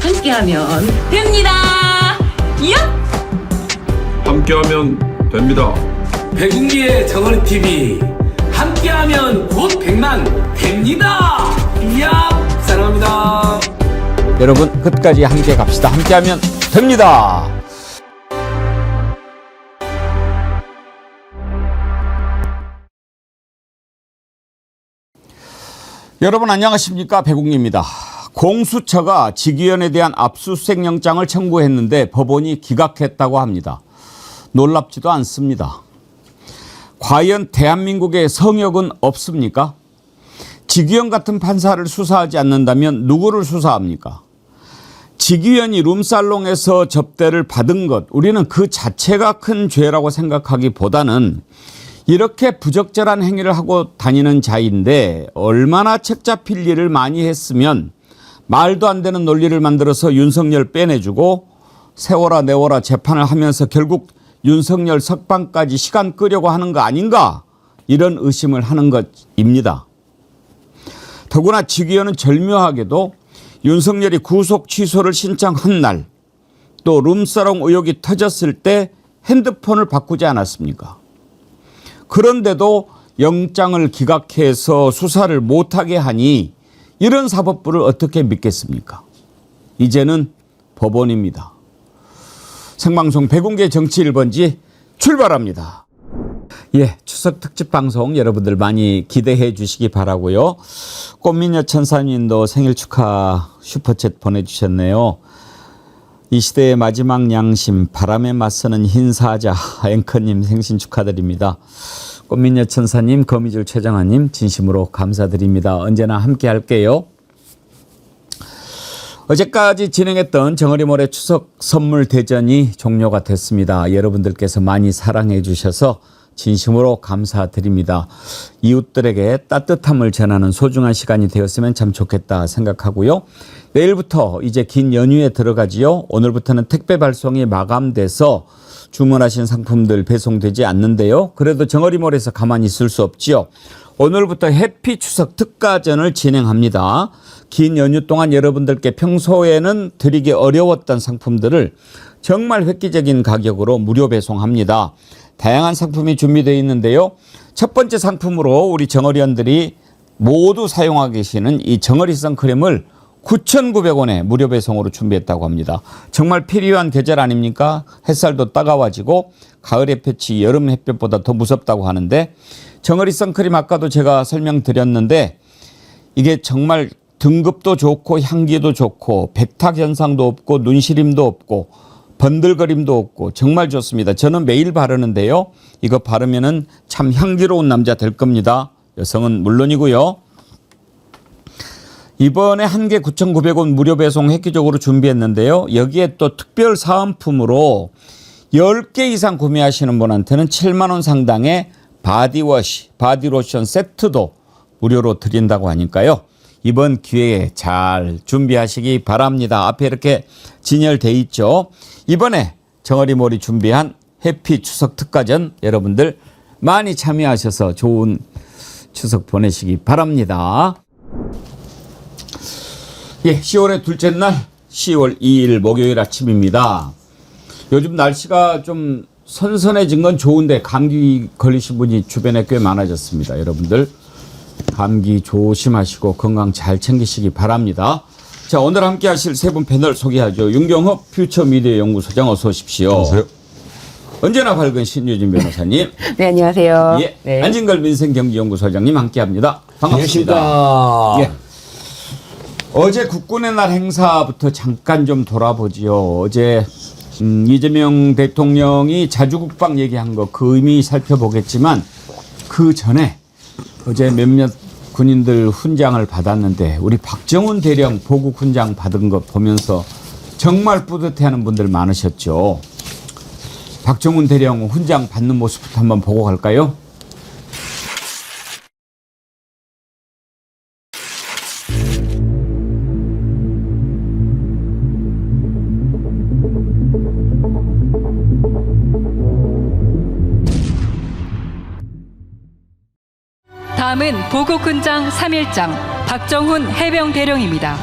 함께하면 됩니다. 야! 함께하면 됩니다. 백운기의 정어리 TV 함께하면 곧 100만 됩니다. 이야 사랑합니다. 여러분 끝까지 함께 갑시다. 함께하면 됩니다. 여러분 안녕하십니까, 배국리입니다. 공수처가 직위원에 대한 압수수색 영장을 청구했는데 법원이 기각했다고 합니다. 놀랍지도 않습니다. 과연 대한민국에 성역은 없습니까? 직위원 같은 판사를 수사하지 않는다면 누구를 수사합니까? 직위원이 룸살롱에서 접대를 받은 것, 우리는 그 자체가 큰 죄라고 생각하기보다는 이렇게 부적절한 행위를 하고 다니는 자인데 얼마나 책 잡힐 일을 많이 했으면 말도 안 되는 논리를 만들어서 윤석열 빼내주고 세워라 내워라 재판을 하면서 결국 윤석열 석방까지 시간 끄려고 하는 거 아닌가, 이런 의심을 하는 것입니다. 더구나 직위원은 절묘하게도 윤석열이 구속 취소를 신청한 날, 또 룸사롱 의혹이 터졌을 때 핸드폰을 바꾸지 않았습니까? 그런데도 영장을 기각해서 수사를 못하게 하니 이런 사법부를 어떻게 믿겠습니까? 이제는 법원입니다. 생방송 백운기의 정치 1번지 출발합니다. 예, 추석 특집 방송 여러분들 많이 기대해 주시기 바라고요. 꽃미녀 천사님도 생일 축하 슈퍼챗 보내주셨네요. 이 시대의 마지막 양심, 바람에 맞서는 흰사자 앵커님 생신 축하드립니다. 꽃미녀 천사님, 거미줄 최정아님 진심으로 감사드립니다. 언제나 함께 할게요. 어제까지 진행했던 정어리몰의 추석 선물 대전이 종료가 됐습니다. 여러분들께서 많이 사랑해 주셔서 진심으로 감사드립니다. 이웃들에게 따뜻함을 전하는 소중한 시간이 되었으면 참 좋겠다 생각하고요. 내일부터 이제 긴 연휴에 들어가지요. 오늘부터는 택배 발송이 마감돼서 주문하신 상품들 배송되지 않는데요. 그래도 정어리몰에서 가만히 있을 수 없지요. 오늘부터 해피 추석 특가전을 진행합니다. 긴 연휴 동안 여러분들께 평소에는 드리기 어려웠던 상품들을 정말 획기적인 가격으로 무료 배송합니다. 다양한 상품이 준비되어 있는데요. 첫 번째 상품으로 우리 정어리원들이 모두 사용하고 계시는 이 정어리 선크림을 9,900원에 무료 배송으로 준비했다고 합니다. 정말 필요한 계절 아닙니까? 햇살도 따가워지고 가을 햇볕이 여름 햇볕보다 더 무섭다고 하는데, 정어리 선크림 아까도 제가 설명드렸는데 이게 정말 등급도 좋고 향기도 좋고 백탁 현상도 없고 눈시림도 없고 번들거림도 없고 정말 좋습니다. 저는 매일 바르는데요. 이거 바르면은 참 향기로운 남자 될 겁니다. 여성은 물론이고요. 이번에 한 개 9,900원 무료 배송 획기적으로 준비했는데요. 여기에 또 특별 사은품으로 10개 이상 구매하시는 분한테는 7만 원 상당의 바디워시, 바디로션 세트도 무료로 드린다고 하니까요. 이번 기회에 잘 준비하시기 바랍니다. 앞에 이렇게 진열돼 있죠. 이번에 정어리몰이 준비한 해피 추석 특가전 여러분들 많이 참여하셔서 좋은 추석 보내시기 바랍니다. 예, 10월의 둘째 날 10월 2일 목요일 아침입니다. 요즘 날씨가 좀 선선해진 건 좋은데 감기 걸리신 분이 주변에 꽤 많아졌습니다. 여러분들 감기 조심하시고 건강 잘 챙기시기 바랍니다. 자, 오늘 함께 하실 세 분 패널 소개하죠. 윤경업 퓨처미디어 연구소장 어서 오십시오. 안녕하세요. 언제나 밝은 신유진 변호사님. 네, 안녕하세요. 예, 네. 안진걸 민생경제연구소장님 함께합니다. 반갑습니다. 안녕하십니까. 예. 어제 국군의 날 행사부터 잠깐 좀 돌아보지요. 어제 이재명 대통령이 자주국방 얘기한 거 그 의미 살펴보겠지만 그 전에 어제 몇몇 군인들 훈장을 받았는데 우리 박정훈 대령 보국 훈장 받은 거 보면서 정말 뿌듯해하는 분들 많으셨죠. 박정훈 대령 훈장 받는 모습부터 한번 보고 갈까요? 다음은 보국훈장 3일장 박정훈 해병대령입니다.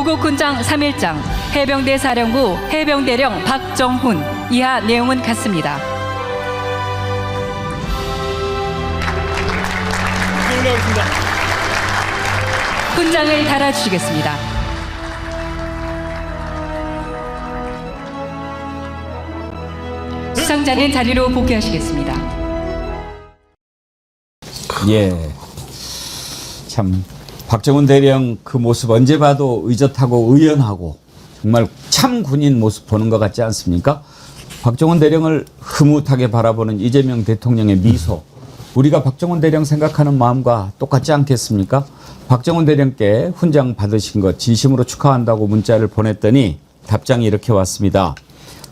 보국훈장 3일장, 해병대 사령부 해병대령 박정훈. 이하 내용은 같습니다. 훈장을 달아주시겠습니다. 수상자는 자리로 복귀하시겠습니다. 예. 참 박정훈 대령 그 모습 언제 봐도 의젓하고 의연하고 정말 참 군인 모습 보는 것 같지 않습니까? 박정훈 대령을 흐뭇하게 바라보는 이재명 대통령의 미소. 우리가 박정훈 대령 생각하는 마음과 똑같지 않겠습니까? 박정훈 대령께 훈장 받으신 것 진심으로 축하한다고 문자를 보냈더니 답장이 이렇게 왔습니다.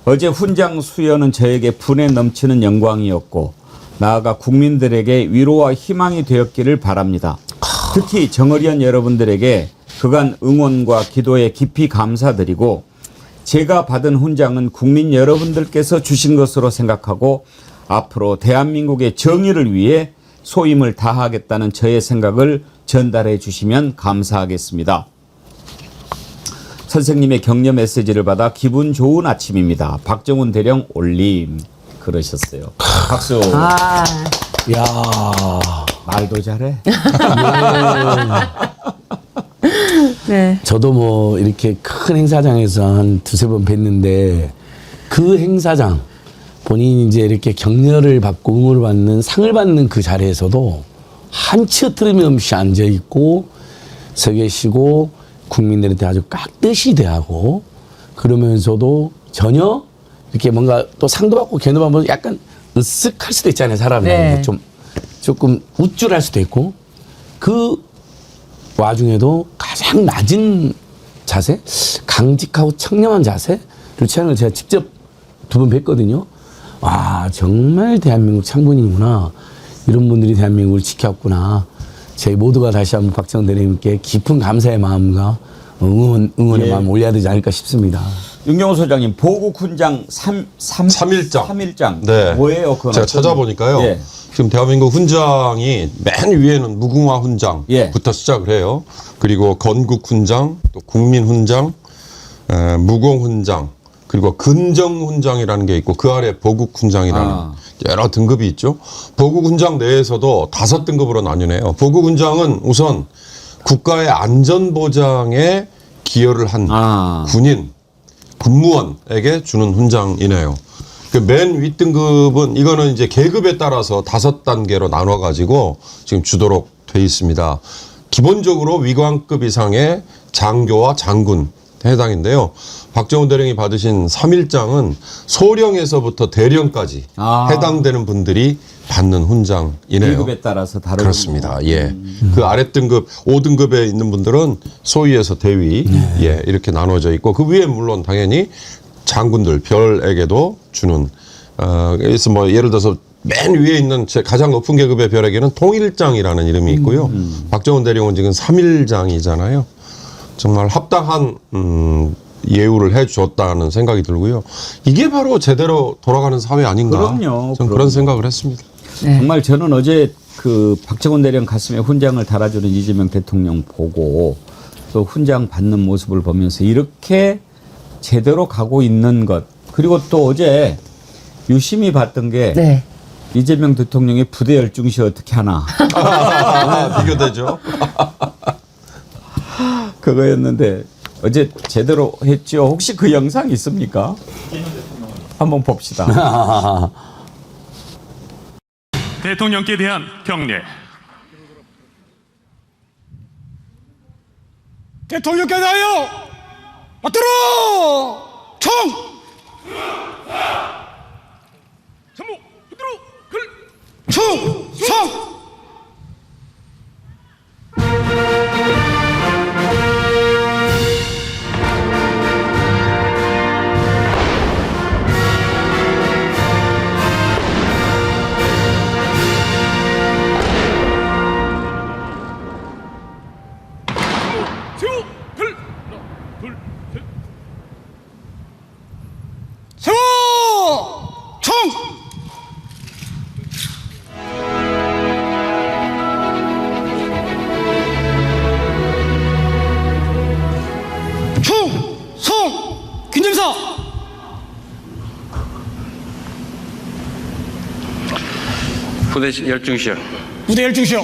어제 훈장 수여는 저에게 분에 넘치는 영광이었고 나아가 국민들에게 위로와 희망이 되었기를 바랍니다. 특히 정의련 여러분들에게 그간 응원과 기도에 깊이 감사드리고 제가 받은 훈장은 국민 여러분들께서 주신 것으로 생각하고 앞으로 대한민국의 정의를 위해 소임을 다하겠다는 저의 생각을 전달해 주시면 감사하겠습니다. 선생님의 격려 메시지를 받아 기분 좋은 아침입니다. 박정훈 대령 올림 그러셨어요. 박수. 야, 말도 잘해. 네. 저도 뭐 이렇게 큰 행사장에서 한 두세 번 뵀는데 그 행사장 본인이 이제 이렇게 격려를 받고 응원을 받는 상을 받는 그 자리에서도 한치 흐름이 없이 앉아 있고 서 계시고 국민들한테 아주 깍듯이 대하고 그러면서도 전혀 이렇게 뭔가 또 상도 받고 견도 받으면 약간 으쓱할 수도 있잖아요. 사람이 네. 좀 조금 우쭐할 수도 있고 그 와중에도 가장 낮은 자세, 강직하고 청렴한 자세를 취하는 걸 제가 직접 두 번 뵀거든요. 와, 정말 대한민국 참군이구나. 이런 분들이 대한민국을 지켰구나. 저희 모두가 다시 한번 박정훈 대령님께 깊은 감사의 마음과 응원의 예. 마음 올려야 되지 않을까 싶습니다. 윤경호 소장님 보국훈장 3일장. 3일장 네. 뭐예요? 그건 제가 어떤- 찾아보니까요. 예. 지금 대한민국 훈장이 맨 위에는 무궁화 훈장부터 예. 시작을 해요. 그리고 건국 훈장, 또 국민 훈장, 무공 훈장, 그리고 근정 훈장이라는 게 있고 그 아래 보국 훈장이라는 여러 등급이 있죠. 보국 훈장 내에서도 5등급으로 나뉘네요. 보국 훈장은 우선 국가의 안전 보장에 기여를 한 군인, 군무원에게 주는 훈장이네요. 그 맨 윗등급은 이거는 이제 계급에 따라서 5단계로 나눠 가지고 지금 주도록 돼 있습니다. 기본적으로 위관급 이상의 장교와 장군 해당인데요. 박정훈 대령이 받으신 3일장은 소령에서부터 대령까지 해당되는 분들이 받는 훈장이네요. 등급에 따라서 다르군요. 그렇습니다. 예. 그 아래 등급 5등급에 있는 분들은 소위에서 대위 예, 이렇게 나눠져 있고 그 위에 물론 당연히 장군들 별에게도 주는 그래서 뭐 예를 들어서 맨 위에 있는 제 가장 높은 계급의 별에게는 통일장이라는 이름이 있고요. 박정훈 대령은 지금 3일장이잖아요. 정말 합당한 예우를 해줬다는 생각이 들고요. 이게 바로 제대로 돌아가는 사회 아닌가? 그럼요. 저는 그런 생각을 했습니다. 네. 정말 저는 어제 그 박정훈 대령 가슴에 훈장을 달아주는 이재명 대통령 보고 또 훈장 받는 모습을 보면서 이렇게 제대로 가고 있는 것 그리고 또 어제 유심히 봤던 게 네. 이재명 대통령의 부대 열중시 어떻게 하나 비교되죠. 그거였는데 어제 제대로 했죠. 혹시 그 영상 있습니까? 한번 봅시다. 대통령께 대한 경례. 대통령께 대하여 받들어 청 전무 흔들어 글. 충성 세우 글. 하나 둘 셋. 세워 청 부대 열중시요. 부대 열중시오.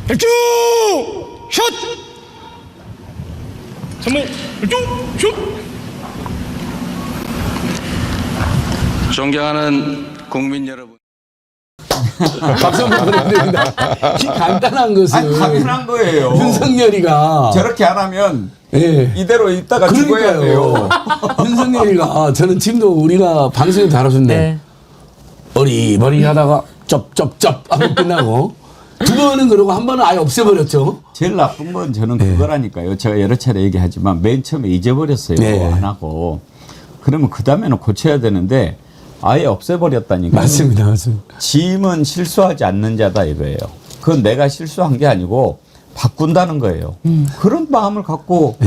열중! 슛! 참모 열중 슛. 존경하는 국민 여러분. 박수 한번 보내드립니다. 이 간단한 것은 아니, 당연한 거예요. 윤석열이가 저렇게 안 하면 예. 이대로 있다가 죽어야 돼요. 윤석열이가 저는 지금도 우리가 방송에 다뤘는데 네. 어리버리하다가 쩝쩝쩝 하고 끝나고 두 번은 그러고 한 번은 아예 없애버렸죠. 제일 나쁜 건 저는 그거라니까요. 제가 여러 차례 얘기하지만 맨 처음에 잊어버렸어요. 네. 안 하고. 그러면 그 다음에는 고쳐야 되는데 아예 없애버렸다니까. 맞습니다. 맞습니다. 짐은 실수하지 않는 자다 이거예요. 그건 내가 실수한 게 아니고 바꾼다는 거예요. 그런 마음을 갖고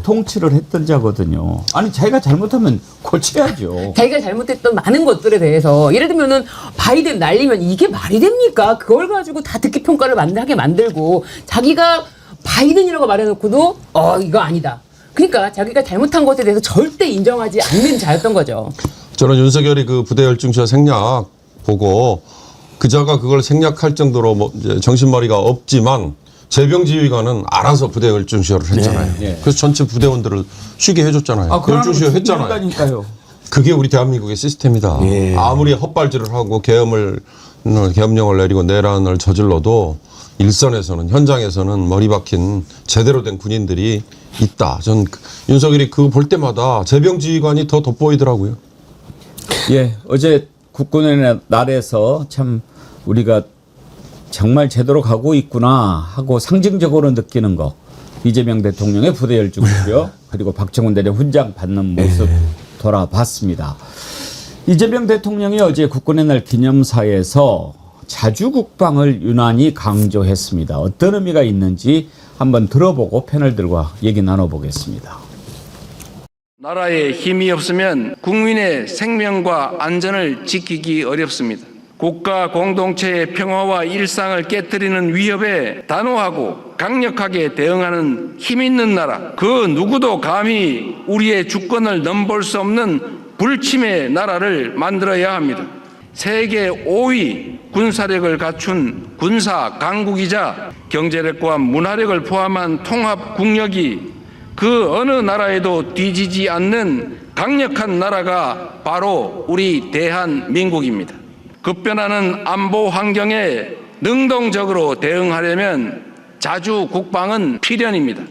통치를 했던 자거든요. 아니 자기가 잘못하면 고쳐야죠. 자기가 잘못했던 많은 것들에 대해서 예를 들면은 바이든 날리면 이게 말이 됩니까? 그걸 가지고 다 듣기 평가를 하게 만들고 자기가 바이든이라고 말해놓고도 이거 아니다. 그러니까 자기가 잘못한 것에 대해서 절대 인정하지 않는 자였던 거죠. 저는 윤석열이 그 부대 열중시와 생략 보고 그자가 그걸 생략할 정도로 뭐 이제 정신머리가 없지만 재병지휘관은 알아서 부대 열중시효를 했잖아요. 네. 그래서 전체 부대원들을 쉬게 해줬잖아요. 열중시효 했잖아요. 했잖아요. 그게 우리 대한민국의 시스템이다. 예. 아무리 헛발질을 하고 계엄령을 내리고 내란을 저질러도 일선에서는 현장에서는 머리 박힌 제대로 된 군인들이 있다. 전 윤석열이 그거 볼 때마다 재병지휘관이 더 돋보이더라고요. 예, 어제 국군의 날에서 참 우리가 정말 제대로 가고 있구나 하고 상징적으로 느끼는 거. 이재명 대통령의 부대 열중시요. 그리고 박정훈 대령 훈장 받는 모습 돌아봤습니다. 이재명 대통령이 어제 국군의 날 기념사에서 자주국방을 유난히 강조했습니다. 어떤 의미가 있는지 한번 들어보고 패널들과 얘기 나눠보겠습니다. 나라에 힘이 없으면 국민의 생명과 안전을 지키기 어렵습니다. 국가 공동체의 평화와 일상을 깨뜨리는 위협에 단호하고 강력하게 대응하는 힘 있는 나라, 그 누구도 감히 우리의 주권을 넘볼 수 없는 불침의 나라를 만들어야 합니다. 세계 5위 군사력을 갖춘 군사 강국이자 경제력과 문화력을 포함한 통합 국력이 그 어느 나라에도 뒤지지 않는 강력한 나라가 바로 우리 대한민국입니다. 급변하는 안보 환경에 능동적으로 대응하려면 자주국방은 필연입니다.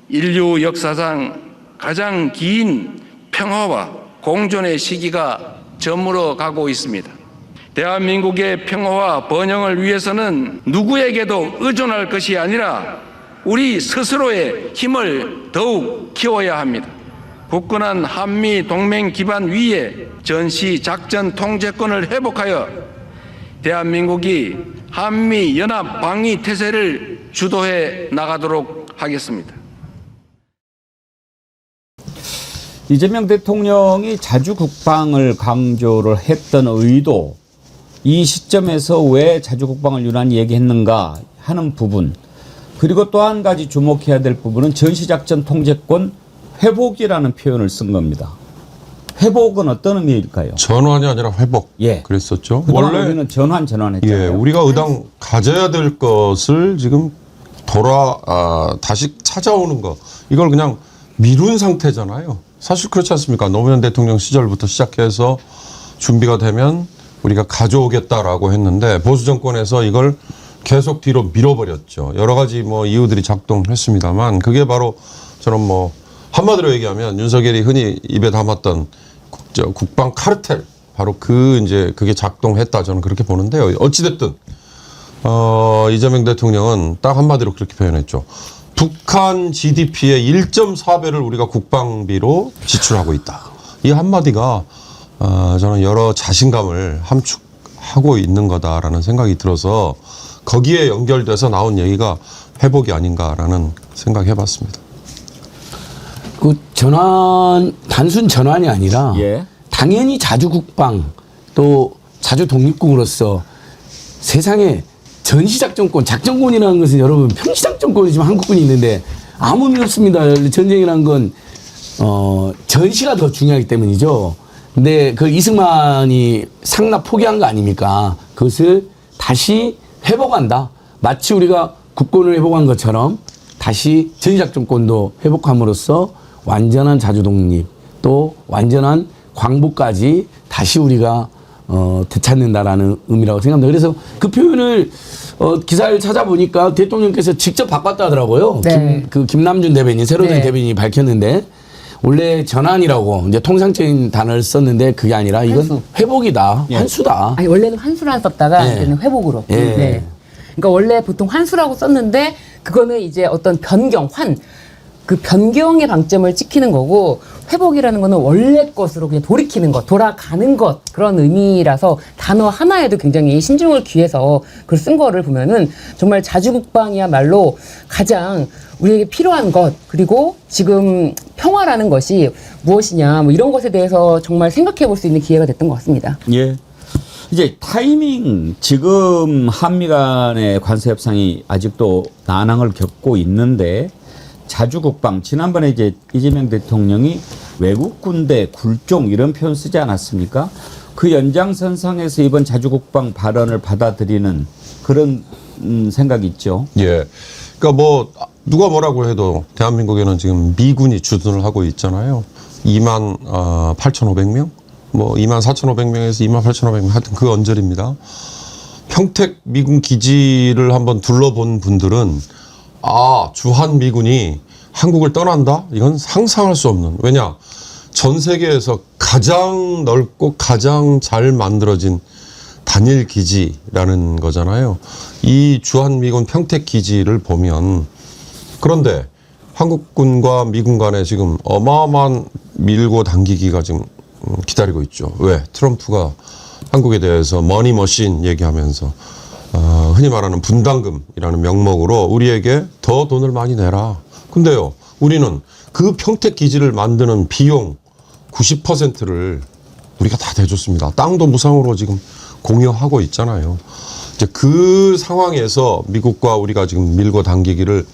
인류 역사상 가장 긴 평화와 공존의 시기가 저물어 가고 있습니다. 대한민국의 평화와 번영을 위해서는 누구에게도 의존할 것이 아니라 우리 스스로의 힘을 더욱 키워야 합니다. 굳건한 한미 동맹 기반 위에 전시 작전 통제권을 회복하여 대한민국이 한미 연합 방위 태세를 주도해 나가도록 하겠습니다. 이재명 대통령이 자주국방을 강조를 했던 의도, 이 시점에서 왜 자주국방을 유난히 얘기했는가 하는 부분, 그리고 또 한 가지 주목해야 될 부분은 전시작전 통제권 회복이라는 표현을 쓴 겁니다. 회복은 어떤 의미일까요? 전환이 아니라 회복. 예. 그랬었죠. 그동안 우리는 전환했잖아요. 예, 우리가 의당 가져야 될 것을 지금 다시 찾아오는 거. 이걸 그냥 미룬 상태잖아요. 사실 그렇지 않습니까? 노무현 대통령 시절부터 시작해서 준비가 되면 우리가 가져오겠다라고 했는데 보수 정권에서 이걸 계속 뒤로 밀어버렸죠. 여러 가지 뭐 이유들이 작동했습니다만 그게 바로 저는 뭐 한마디로 얘기하면 윤석열이 흔히 입에 담았던 국방 카르텔, 바로 그게 작동했다, 저는 그렇게 보는데요. 어찌됐든 이재명 대통령은 딱 한마디로 그렇게 표현했죠. 북한 GDP의 1.4배를 우리가 국방비로 지출하고 있다. 이 한마디가 저는 여러 자신감을 함축하고 있는 거다라는 생각이 들어서 거기에 연결돼서 나온 얘기가 회복이 아닌가라는 생각해봤습니다. 그 단순 전환이 아니라 당연히 자주국방 또 자주독립국으로서 세상에 전시작전권, 작전권이라는 것은 여러분 평시작전권이 지금 한국군이 있는데 아무 의미 없습니다. 전쟁이라는 건 전시가 더 중요하기 때문이죠. 근데 그 이승만이 상납 포기한 거 아닙니까? 그것을 다시 회복한다. 마치 우리가 국권을 회복한 것처럼 다시 전시작전권도 회복함으로써 완전한 자주독립 또 완전한 광복까지 다시 우리가 되찾는다라는 의미라고 생각합니다. 그래서 그 표현을 기사를 찾아보니까 대통령께서 직접 바꿨다 하더라고요. 네. 김남준 대변인, 새로 된 네. 대변인이 밝혔는데 원래 전환이라고 이제 통상적인 단어를 썼는데 그게 아니라 이건 환수. 회복이다, 환수다. 아니 원래는 환수를 썼다가 네. 이제는 회복으로. 예. 네. 그러니까 원래 보통 환수라고 썼는데 그거는 이제 어떤 변경, 그 변경의 방점을 찍히는 거고 회복이라는 거는 원래 것으로 그냥 돌이키는 것, 돌아가는 것 그런 의미라서 단어 하나에도 굉장히 신중을 기해서 그걸 쓴 거를 보면은 정말 자주국방이야말로 가장 우리에게 필요한 것 그리고 지금 평화라는 것이 무엇이냐 뭐 이런 것에 대해서 정말 생각해 볼 수 있는 기회가 됐던 것 같습니다. 예. 이제 타이밍 지금 한미 간의 관세 협상이 아직도 난항을 겪고 있는데 자주국방 지난번에 이제 이재명 대통령이 외국 군대 굴종 이런 표현 쓰지 않았습니까? 그 연장선상에서 이번 자주국방 발언을 받아들이는 그런 생각이 있죠. 예. 그러니까 뭐 누가 뭐라고 해도 대한민국에는 지금 미군이 주둔을 하고 있잖아요. 28,500명? 뭐 24,500명에서 28,500명 하여튼 그 언저리입니다. 평택 미군 기지를 한번 둘러본 분들은 주한 미군이 한국을 떠난다? 이건 상상할 수 없는. 왜냐? 전 세계에서 가장 넓고 가장 잘 만들어진 단일 기지라는 거잖아요. 이 주한 미군 평택 기지를 보면 그런데 한국군과 미군 간에 지금 어마어마한 밀고 당기기가 지금 기다리고 있죠. 왜? 트럼프가 한국에 대해서 머니머신 얘기하면서 흔히 말하는 분담금이라는 명목으로 우리에게 더 돈을 많이 내라. 근데요, 우리는 그 평택 기지를 만드는 비용 90%를 우리가 다 대줬습니다. 땅도 무상으로 지금 공유하고 있잖아요. 이제 그 상황에서 미국과 우리가 지금 밀고 당기기를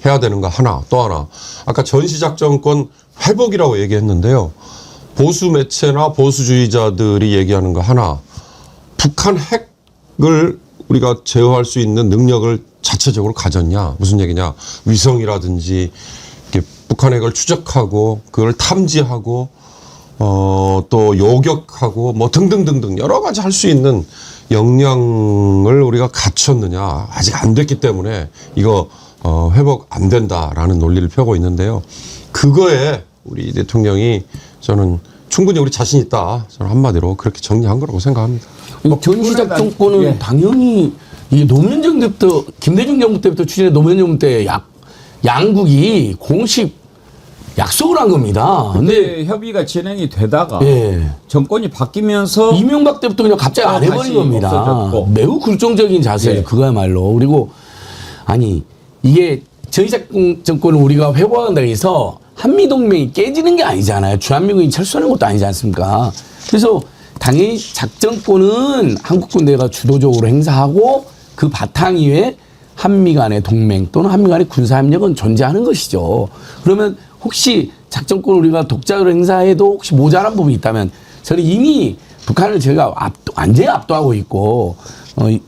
해야 되는 거 하나, 또 하나. 아까 전시작전권 회복이라고 얘기했는데요. 보수 매체나 보수주의자들이 얘기하는 거 하나. 북한 핵을 우리가 제어할 수 있는 능력을 자체적으로 가졌냐? 무슨 얘기냐? 위성이라든지 이렇게 북한 핵을 추적하고 그걸 탐지하고 또 요격하고 뭐 등등등등 여러 가지 할 수 있는 역량을 우리가 갖췄느냐? 아직 안 됐기 때문에 이거 회복 안 된다라는 논리를 펴고 있는데요. 그거에 우리 대통령이 저는 충분히 우리 자신 있다. 저는 한마디로 그렇게 정리한 거라고 생각합니다. 전시작전권은 예. 당연히 이게 노무현 정부 때부터 김대중 정부 때부터 추진해 노무현 정부 때 양국이 공식 약속을 한 겁니다. 근데 협의가 진행이 되다가 예. 정권이 바뀌면서 이명박 때부터 그냥 갑자기 안 해버린 다시 겁니다. 없어졌고. 매우 굴종적인 자세예요. 예. 그거야말로. 그리고 아니 이게 전시작전권을 우리가 회복한다고 해서 한미동맹이 깨지는 게 아니잖아요. 주한미군이 철수하는 것도 아니지 않습니까? 그래서 당연히 작전권은 한국 군대가 주도적으로 행사하고 그 바탕 위에 한미 간의 동맹 또는 한미 간의 군사협력은 존재하는 것이죠. 그러면 혹시 작전권을 우리가 독자적으로 행사해도 혹시 모자란 부분이 있다면 저는 이미 북한을 제가 완전히 압도하고 있고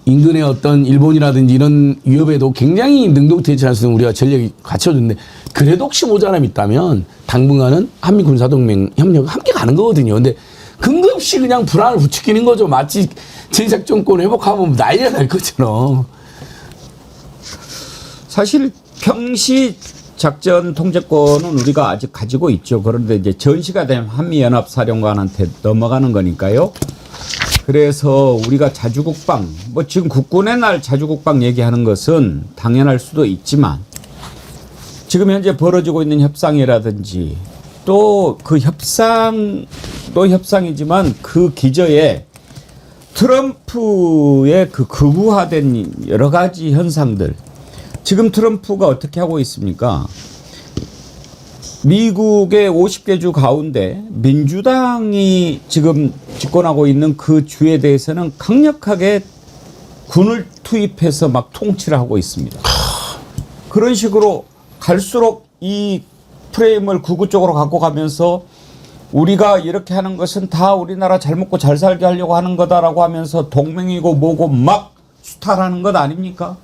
인근의 어떤 일본이라든지 이런 위협에도 굉장히 능동대처할 수 있는 우리가 전력이 갖춰졌는데 그래도 혹시 모자람이 있다면 당분간은 한미 군사동맹 협력을 함께 가는 거거든요. 근데 근거없이 그냥 불안을 부추기는 거죠. 마치 전시작전권 회복하면 난리가 날 것처럼. 사실 평시 작전 통제권은 우리가 아직 가지고 있죠. 그런데 이제 전시가 되면 한미연합사령관한테 넘어가는 거니까요. 그래서 우리가 자주국방, 뭐 지금 국군의 날 자주국방 얘기하는 것은 당연할 수도 있지만 지금 현재 벌어지고 있는 협상이라든지 또 그 협상도 협상이지만 그 기저에 트럼프의 그 극우화된 여러 가지 현상들 지금 트럼프가 어떻게 하고 있습니까? 미국의 50개 주 가운데 민주당이 지금 집권하고 있는 그 주에 대해서는 강력하게 군을 투입해서 막 통치를 하고 있습니다. 그런 식으로 갈수록 이 프레임을 극우 쪽으로 갖고 가면서 우리가 이렇게 하는 것은 다 우리나라 잘 먹고 잘 살게 하려고 하는 거다라고 하면서 동맹이고 뭐고 막 수탈하는 것 아닙니까?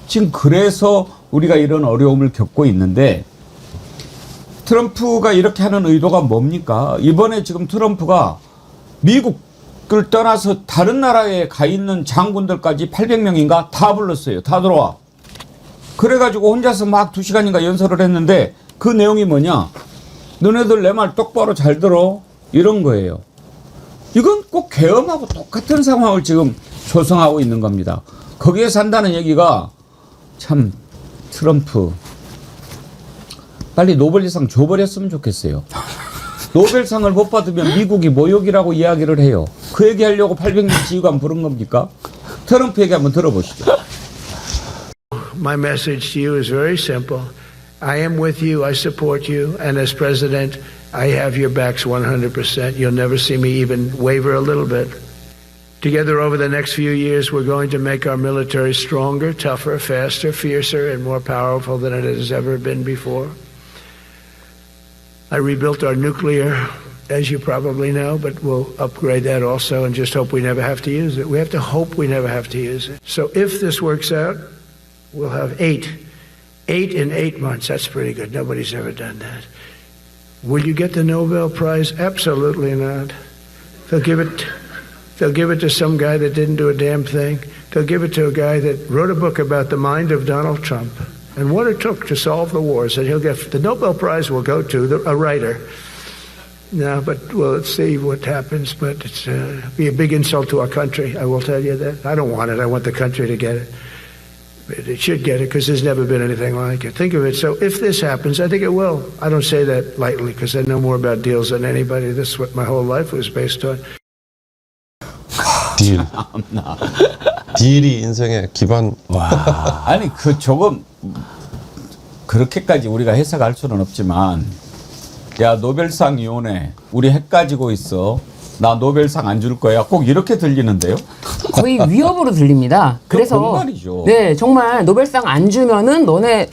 지금 그래서 우리가 이런 어려움을 겪고 있는데 트럼프가 이렇게 하는 의도가 뭡니까? 이번에 지금 트럼프가 미국을 떠나서 다른 나라에 가 있는 장군들까지 800명인가 다 불렀어요. 다 들어와. 그래가지고 혼자서 막 2시간인가 연설을 했는데 그 내용이 뭐냐? 너네들 내 말 똑바로 잘 들어. 이런 거예요. 이건 꼭 계엄하고 똑같은 상황을 지금 조성하고 있는 겁니다. 거기에 산다는 얘기가 참 트럼프 빨리 노벨상 줘버렸으면 좋겠어요. 노벨상을 못 받으면 미국이 모욕이라고 이야기를 해요. 그 얘기하려고 800명 지휘관 부른 겁니까? 트럼프 얘기 한번 들어보시죠. My message to you is very simple. I am with you. I support you. And as president, I have your backs 100%. You'll never see me even waver a little bit. Together over the next few years, we're going to make our military stronger, tougher, faster, fiercer, and more powerful than it has ever been before. I rebuilt our nuclear, as you probably know, but we'll upgrade that also and just hope we never have to use it. We have to hope we never have to use it. So if this works out, we'll have 8 in 8 months. That's pretty good. Nobody's ever done that. Will you get the Nobel Prize? Absolutely not. They'll give it to some guy that didn't do a damn thing. They'll give it to a guy that wrote a book about the mind of Donald Trump and what it took to solve the wars. And he'll get the Nobel Prize will go to a writer. No, but well, let's see what happens. But it's be a big insult to our country. I will tell you that. I don't want it. I want the country to get it. It should get it because there's never been anything like it. Think of it. So if this happens, I think it will. I don't say that lightly because I know more about deals than anybody. This is what my whole life was based on. 딜. 딜이 인생의 기반. 아니 그 조금 그렇게까지 우리가 해석할 수는 없지만 야 노벨상 위원회 우리 핵 가지고 있어. 나 노벨상 안 줄 거야. 꼭 이렇게 들리는데요. 거의 위협으로 들립니다. 그래서 정말이죠. 네 정말 노벨상 안 주면은 너네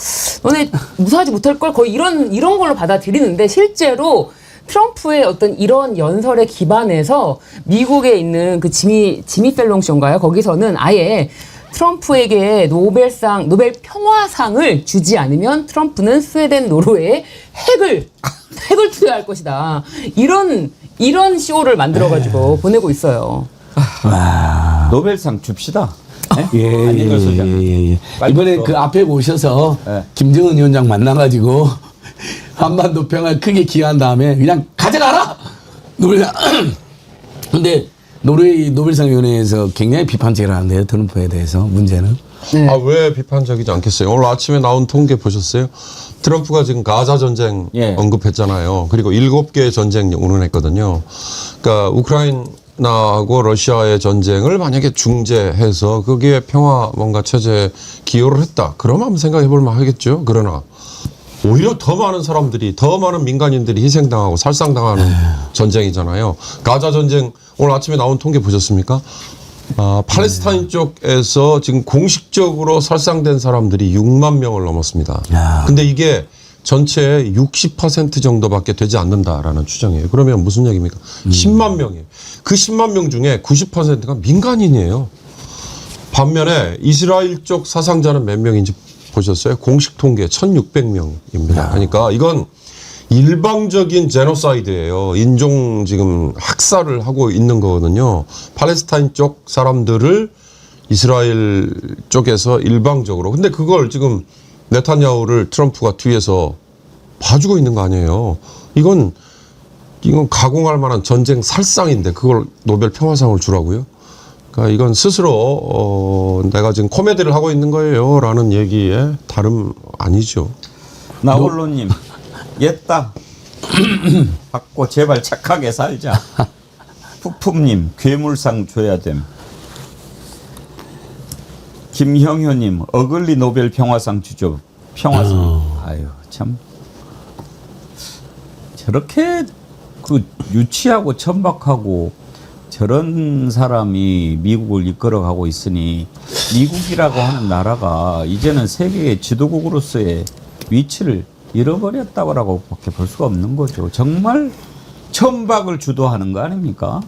무사하지 못할 걸 거의 이런 걸로 받아들이는데 실제로 트럼프의 어떤 이런 연설에 기반해서 미국에 있는 그 지미 펠롱쇼인가요? 거기서는 아예 트럼프에게 노벨 평화상을 주지 않으면 트럼프는 스웨덴, 노르웨이에 핵을 투여할 것이다. 이런 쇼를 만들어가지고 보내고 있어요. 노벨상 줍시다. 예. 이번에 그 앞에 모셔서 김정은 위원장 만나가지고 한반도 평화를 크게 기여한 다음에 그냥 가져가라! 노벨상. 근데 노르웨이 노벨상위원회에서 굉장히 비판적을 하는데요. 트럼프에 대해서 문제는. 아, 왜 비판적이지 않겠어요? 오늘 아침에 나온 통계 보셨어요? 트럼프가 지금 가자 전쟁 언급했잖아요. 그리고 7개의 전쟁 운운했거든요. 그러니까 우크라이나하고 러시아의 전쟁을 만약에 중재해서 거기에 평화 뭔가 체제에 기여를 했다. 그러면 한번 생각해 볼 만하겠죠. 그러나 오히려 더 많은 사람들이, 더 많은 민간인들이 희생당하고 살상당하는 전쟁이잖아요. 가자 전쟁 오늘 아침에 나온 통계 보셨습니까? 팔레스타인 쪽에서 지금 공식적으로 살상된 사람들이 6만 명을 넘었습니다. 근데 이게 전체의 60% 정도밖에 되지 않는다라는 추정이에요. 그러면 무슨 얘기입니까? 10만 명이에요. 그 10만 명 중에 90%가 민간인이에요. 반면에 이스라엘 쪽 사상자는 몇 명인지 보셨어요? 공식 통계 1,600명입니다. 그러니까 이건 일방적인 제노사이드예요. 인종 지금 학살을 하고 있는 거거든요. 팔레스타인 쪽 사람들을 이스라엘 쪽에서 일방적으로. 근데 그걸 지금 네타냐후를 트럼프가 뒤에서 봐주고 있는 거 아니에요. 이건 가공할 만한 전쟁 살상인데 그걸 노벨 평화상을 주라고요? 그러니까 이건 스스로 내가 지금 코미디를 하고 있는 거예요 라는 얘기에 다름 아니죠. 나홀로님 옛다 받고 제발 착하게 살자. 푸푸님 괴물상 줘야 됨. 김형효님 어글리 노벨 평화상 주죠. 평화상. 아유 참 저렇게 그 유치하고 천박하고 저런 사람이 미국을 이끌어가고 있으니 미국이라고 하는 나라가 이제는 세계의 지도국으로서의 위치를 잃어버렸다고밖에 볼 수가 없는 거죠. 정말 천박을 주도하는 거 아닙니까?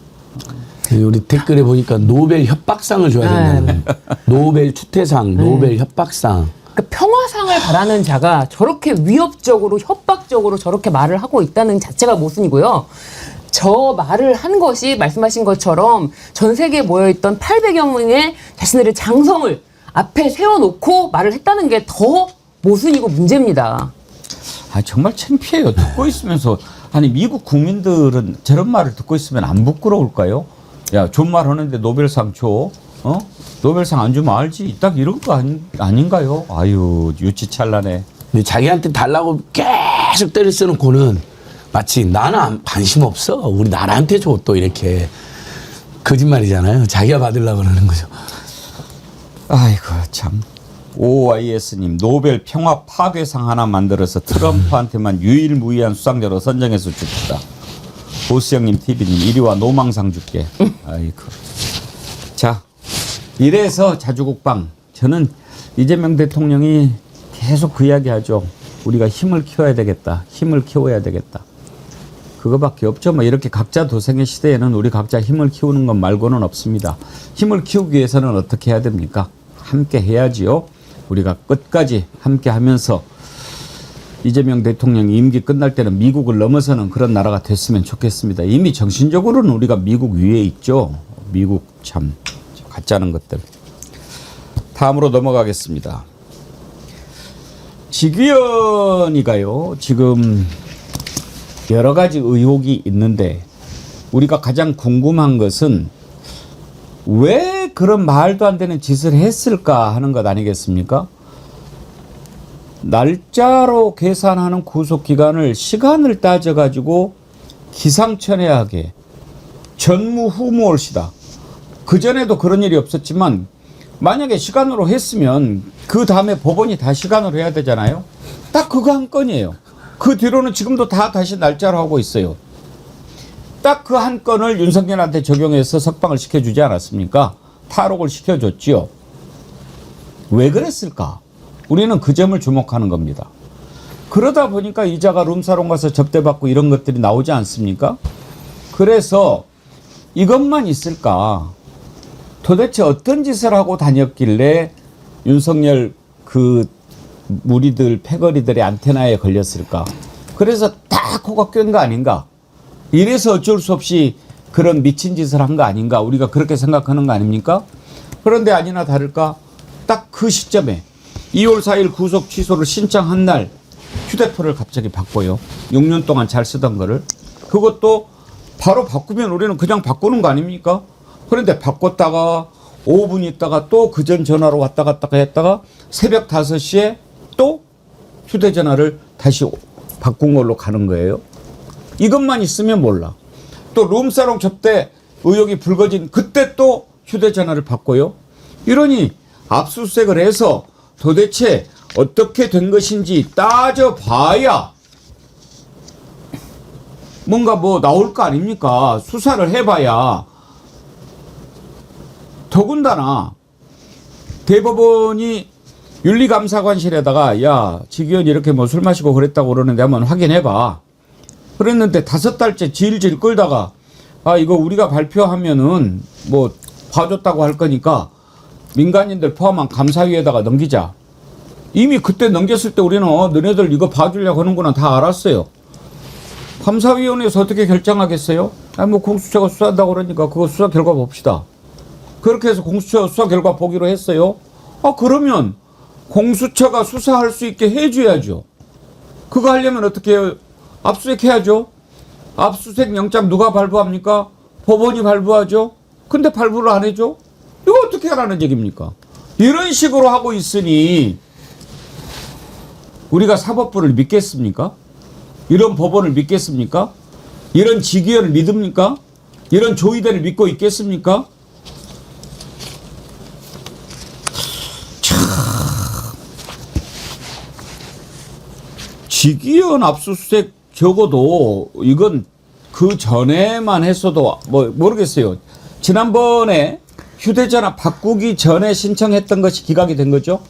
우리 댓글에 보니까 노벨 협박상을 줘야 된다는. 노벨 추태상, 노벨 협박상. 그러니까 평화상을 바라는 자가 저렇게 위협적으로 협박적으로 저렇게 말을 하고 있다는 자체가 모순이고요. 저 말을 한 것이 말씀하신 것처럼 전 세계에 모여있던 800여 명의 자신들의 장성을 앞에 세워놓고 말을 했다는 게 더 모순이고 문제입니다. 아, 정말 창피해요. 듣고 있으면서. 아니, 미국 국민들은 저런 말을 듣고 있으면 안 부끄러울까요? 야, 존말 하는데 노벨상 줘. 노벨상 안 주면 알지. 딱 이런 거 아닌가요? 아유, 유치찬란해. 근데 자기한테 달라고 계속 때를 써놓고는 마치 나는 관심 없어. 우리 나라한테 줘. 또 이렇게. 거짓말이잖아요. 자기가 받으려고 그러는 거죠. 아이고, 참. OYS님, 노벨 평화 파괴상 하나 만들어서 트럼프한테만 유일무이한 수상자로 선정해서 줍시다. 보스형님, TV님, 이리와 노망상 줄게. 아이고. 자, 이래서 자주국방. 저는 이재명 대통령이 계속 그 이야기 하죠. 우리가 힘을 키워야 되겠다. 힘을 키워야 되겠다. 그거밖에 없죠. 뭐 이렇게 각자 도생의 시대에는 우리 각자 힘을 키우는 것 말고는 없습니다. 힘을 키우기 위해서는 어떻게 해야 됩니까? 함께 해야지요. 우리가 끝까지 함께 하면서 이재명 대통령이 임기 끝날 때는 미국을 넘어서는 그런 나라가 됐으면 좋겠습니다. 이미 정신적으로는 우리가 미국 위에 있죠. 미국 참 가짜는 것들. 다음으로 넘어가겠습니다. 직위원이가요. 지금 여러 가지 의혹이 있는데 우리가 가장 궁금한 것은 왜 그런 말도 안 되는 짓을 했을까 하는 것 아니겠습니까? 날짜로 계산하는 구속기간을 시간을 따져가지고 기상천외하게 전무후무올시다. 그전에도 그런 일이 없었지만 만약에 시간으로 했으면 그 다음에 법원이 다 시간으로 해야 되잖아요. 딱 그거 한 건이에요. 그 뒤로는 지금도 다 다시 날짜로 하고 있어요. 딱 그 한 건을 윤석열한테 적용해서 석방을 시켜주지 않았습니까? 탈옥을 시켜줬지요. 왜 그랬을까? 우리는 그 점을 주목하는 겁니다. 그러다 보니까 이자가 룸사롱 가서 접대받고 이런 것들이 나오지 않습니까? 그래서 이것만 있을까? 도대체 어떤 짓을 하고 다녔길래 윤석열 그 무리들, 패거리들의 안테나에 걸렸을까? 그래서 딱 코가 껴인 거 아닌가? 이래서 어쩔 수 없이 그런 미친 짓을 한 거 아닌가? 우리가 그렇게 생각하는 거 아닙니까? 그런데 아니나 다를까? 딱 그 시점에 2월 4일 구속 취소를 신청한 날 휴대폰을 갑자기 바꿔요. 6년 동안 잘 쓰던 거를. 그것도 바로 바꾸면 우리는 그냥 바꾸는 거 아닙니까? 그런데 바꿨다가 5분 있다가 또 그전 전화로 왔다 갔다 했다가 새벽 5시에 또 휴대전화를 다시 바꾼 걸로 가는 거예요. 이것만 있으면 몰라. 또 룸사롱 접대 의혹이 불거진 그때 또 휴대전화를 바꿔요. 이러니 압수수색을 해서 도대체 어떻게 된 것인지 따져봐야 뭔가 뭐 나올 거 아닙니까? 수사를 해봐야. 더군다나 대법원이 윤리감사관실에다가 야, 직위원이 이렇게 뭐 술 마시고 그랬다고 그러는데 한번 확인해봐. 그랬는데 5달째 질질 끌다가 아, 이거 우리가 발표하면은 뭐 봐줬다고 할 거니까 민간인들 포함한 감사위에다가 넘기자. 이미 그때 넘겼을 때 우리는 너네들 이거 봐주려고 하는구나 다 알았어요. 감사위원회에서 어떻게 결정하겠어요? 아니 뭐 공수처가 수사한다고 그러니까 그거 수사 결과 봅시다. 그렇게 해서 공수처 수사 결과 보기로 했어요. 아, 그러면 공수처가 수사할 수 있게 해줘야죠. 그거 하려면 어떻게 해요? 압수수색 해야죠. 압수수색 영장 누가 발부합니까? 법원이 발부하죠. 근데 발부를 안 해줘? 이거 어떻게 하라는 얘기입니까? 이런 식으로 하고 있으니 우리가 사법부를 믿겠습니까? 이런 법원을 믿겠습니까? 이런 직위원을 믿습니까? 이런 조의대를 믿고 있겠습니까? 직위원 압수수색 적어도 이건 그 전에만 했어도 뭐 모르겠어요. 지난번에 휴대전화 바꾸기 전에 신청했던 것이 기각이 된 거죠?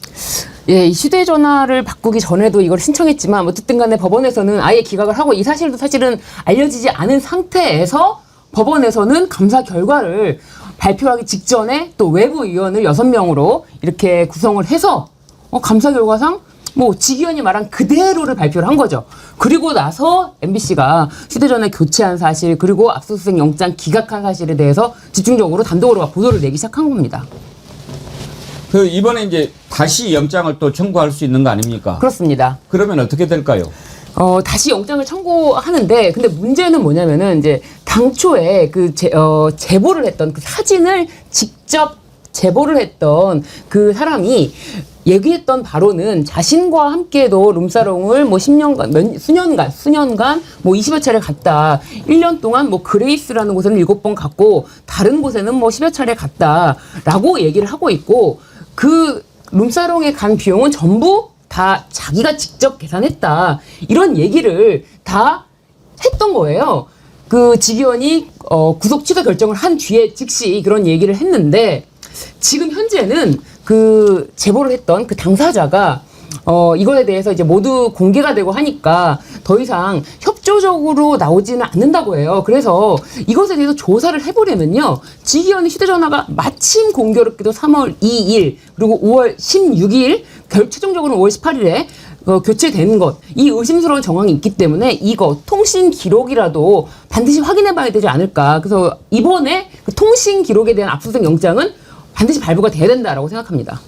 예, 이 휴대전화를 바꾸기 전에도 이걸 신청했지만 어쨌든 간에 법원에서는 아예 기각을 하고 이 사실도 사실은 알려지지 않은 상태에서 법원에서는 감사 결과를 발표하기 직전에 또 외부 위원을 6명으로 이렇게 구성을 해서 감사 결과상 뭐 지기현이 말한 그대로를 발표를 한 거죠. 그리고 나서 MBC가 휴대전화 교체한 사실 그리고 압수수색 영장 기각한 사실에 대해서 집중적으로 단독으로 보도를 내기 시작한 겁니다. 그 이번에 이제 다시 영장을 또 청구할 수 있는 거 아닙니까? 그렇습니다. 그러면 어떻게 될까요? 다시 영장을 청구하는데 근데 문제는 뭐냐면은 이제 당초에 그 제보를 했던 그 사진을 직접 제보를 했던 그 사람이 얘기했던 바로는 자신과 함께도 룸사롱을 뭐 10년간, 수년간 뭐 20여 차례 갔다. 1년 동안 뭐 그레이스라는 곳에는 7번 갔고 다른 곳에는 뭐 10여 차례 갔다. 라고 얘기를 하고 있고 그 룸사롱에 간 비용은 전부 다 자기가 직접 계산했다. 이런 얘기를 다 했던 거예요. 그 지기현이 구속 취소 결정을 한 뒤에 즉시 그런 얘기를 했는데 지금 현재는 그 제보를 했던 그 당사자가 이거에 대해서 이제 모두 공개가 되고 하니까 더 이상 협조적으로 나오지는 않는다고 해요. 그래서 이것에 대해서 조사를 해보려면요. 지기현의 휴대전화가 마침 공교롭게도 3월 2일 그리고 5월 16일 최종적으로는 5월 18일에 교체되는 것, 이 의심스러운 정황이 있기 때문에 이거 통신 기록이라도 반드시 확인해봐야 되지 않을까. 그래서 이번에 그 통신 기록에 대한 압수수색 영장은 반드시 발부가 돼야 된다라고 생각합니다.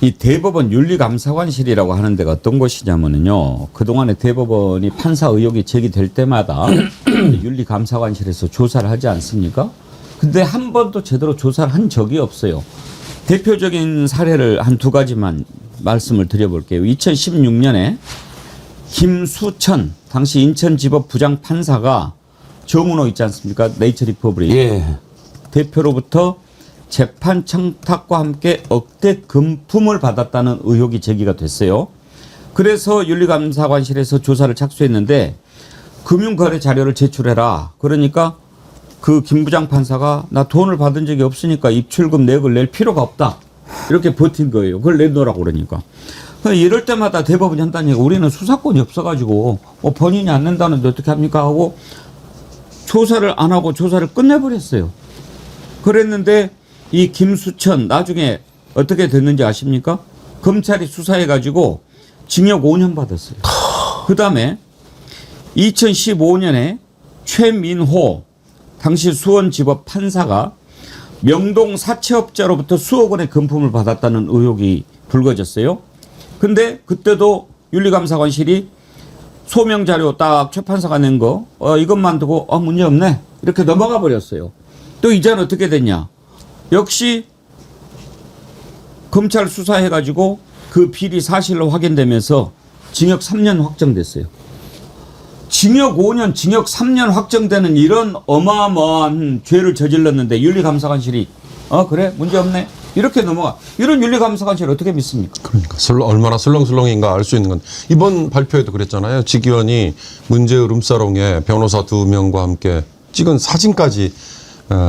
이 대법원 윤리감사관실이라고 하는 데가 어떤 곳이냐면요. 그동안에 대법원이 판사 의혹이 제기될 때마다 윤리감사관실에서 조사를 하지 않습니까? 근데 한 번도 제대로 조사를 한 적이 없어요. 대표적인 사례를 한 2가지만 말씀을 드려볼게요. 2016년에 김수천 당시 인천지법 부장판사가 정은호 있지 않습니까? 네이처 리퍼블릭. 예. 대표로부터 재판 청탁과 함께 억대 금품을 받았다는 의혹이 제기가 됐어요. 그래서 윤리감사관실에서 조사를 착수했는데 금융거래 자료를 제출해라. 그러니까 그 김 부장판사가 나 돈을 받은 적이 없으니까 입출금 내역을 낼 필요가 없다. 이렇게 버틴 거예요. 그걸 내놓으라고 그러니까. 이럴 때마다 대법원이 한다는 얘기가 우리는 수사권이 없어가지고 본인이 안 낸다는데 어떻게 합니까 하고 조사를 안 하고 조사를 끝내버렸어요. 그랬는데 이 김수천 나중에 어떻게 됐는지 아십니까? 검찰이 수사해가지고 징역 5년 받았어요. 그 다음에 2015년에 최민호 당시 수원지법 판사가 명동 사채업자로부터 수억 원의 금품을 받았다는 의혹이 불거졌어요. 근데 그때도 윤리감사관실이 소명자료 딱 최 판사가 낸 거 이것만 두고 문제 없네 이렇게 넘어가 버렸어요. 또 이제는 어떻게 됐냐. 역시 검찰 수사해가지고 그 비리 사실로 확인되면서 징역 3년 확정됐어요. 징역 5년, 징역 3년 확정되는 이런 어마어마한 죄를 저질렀는데 윤리감사관실이 그래 문제없네 이렇게 넘어가. 이런 윤리감사관실 어떻게 믿습니까? 그러니까 얼마나 슬렁슬렁인가 알 수 있는 건 이번 발표에도 그랬잖아요. 지기현이 문제의 룸사롱에 변호사 2명과 함께 찍은 사진까지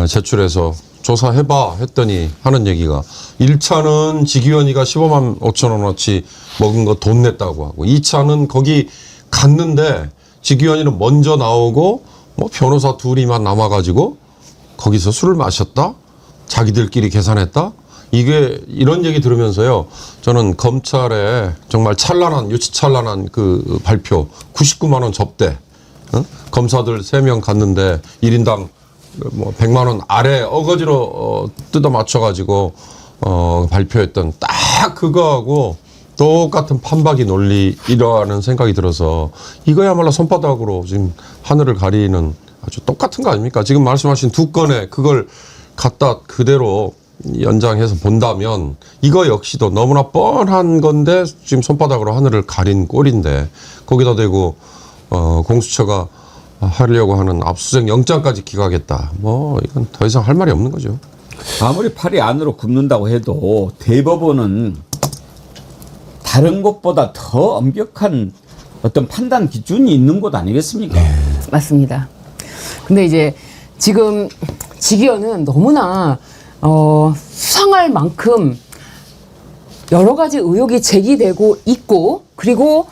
제출해서 조사해봐 했더니 하는 얘기가 1차는 지기현이가 15만 5천 원어치 먹은 거 돈 냈다고 하고 2차는 거기 갔는데 지기현이는 먼저 나오고 뭐 변호사 2이만 남아가지고 거기서 술을 마셨다? 자기들끼리 계산했다? 이게 이런 얘기 들으면서요. 저는 검찰의 정말 유치찬란한 그 발표 99만 원 접대 검사들 3명 갔는데 1인당 뭐 100만 원 아래 어거지로 뜯어 맞춰가지고 발표했던 딱 그거하고 똑같은 판박이 논리라는 생각이 들어서 이거야말로 손바닥으로 지금 하늘을 가리는 아주 똑같은 거 아닙니까? 지금 말씀하신 2건에 그걸 갖다 그대로 연장해서 본다면 이거 역시도 너무나 뻔한 건데 지금 손바닥으로 하늘을 가린 꼴인데 거기다 대고 공수처가 하려고 하는 압수수색 영장까지 기각했다. 뭐 이건 더 이상 할 말이 없는 거죠. 아무리 팔이 안으로 굽는다고 해도 대법원은 다른 곳보다 더 엄격한 어떤 판단 기준이 있는 곳 아니겠습니까? 맞습니다. 근데 이제 지금 지기현은 너무나 수상할 만큼 여러 가지 의혹이 제기되고 있고 그리고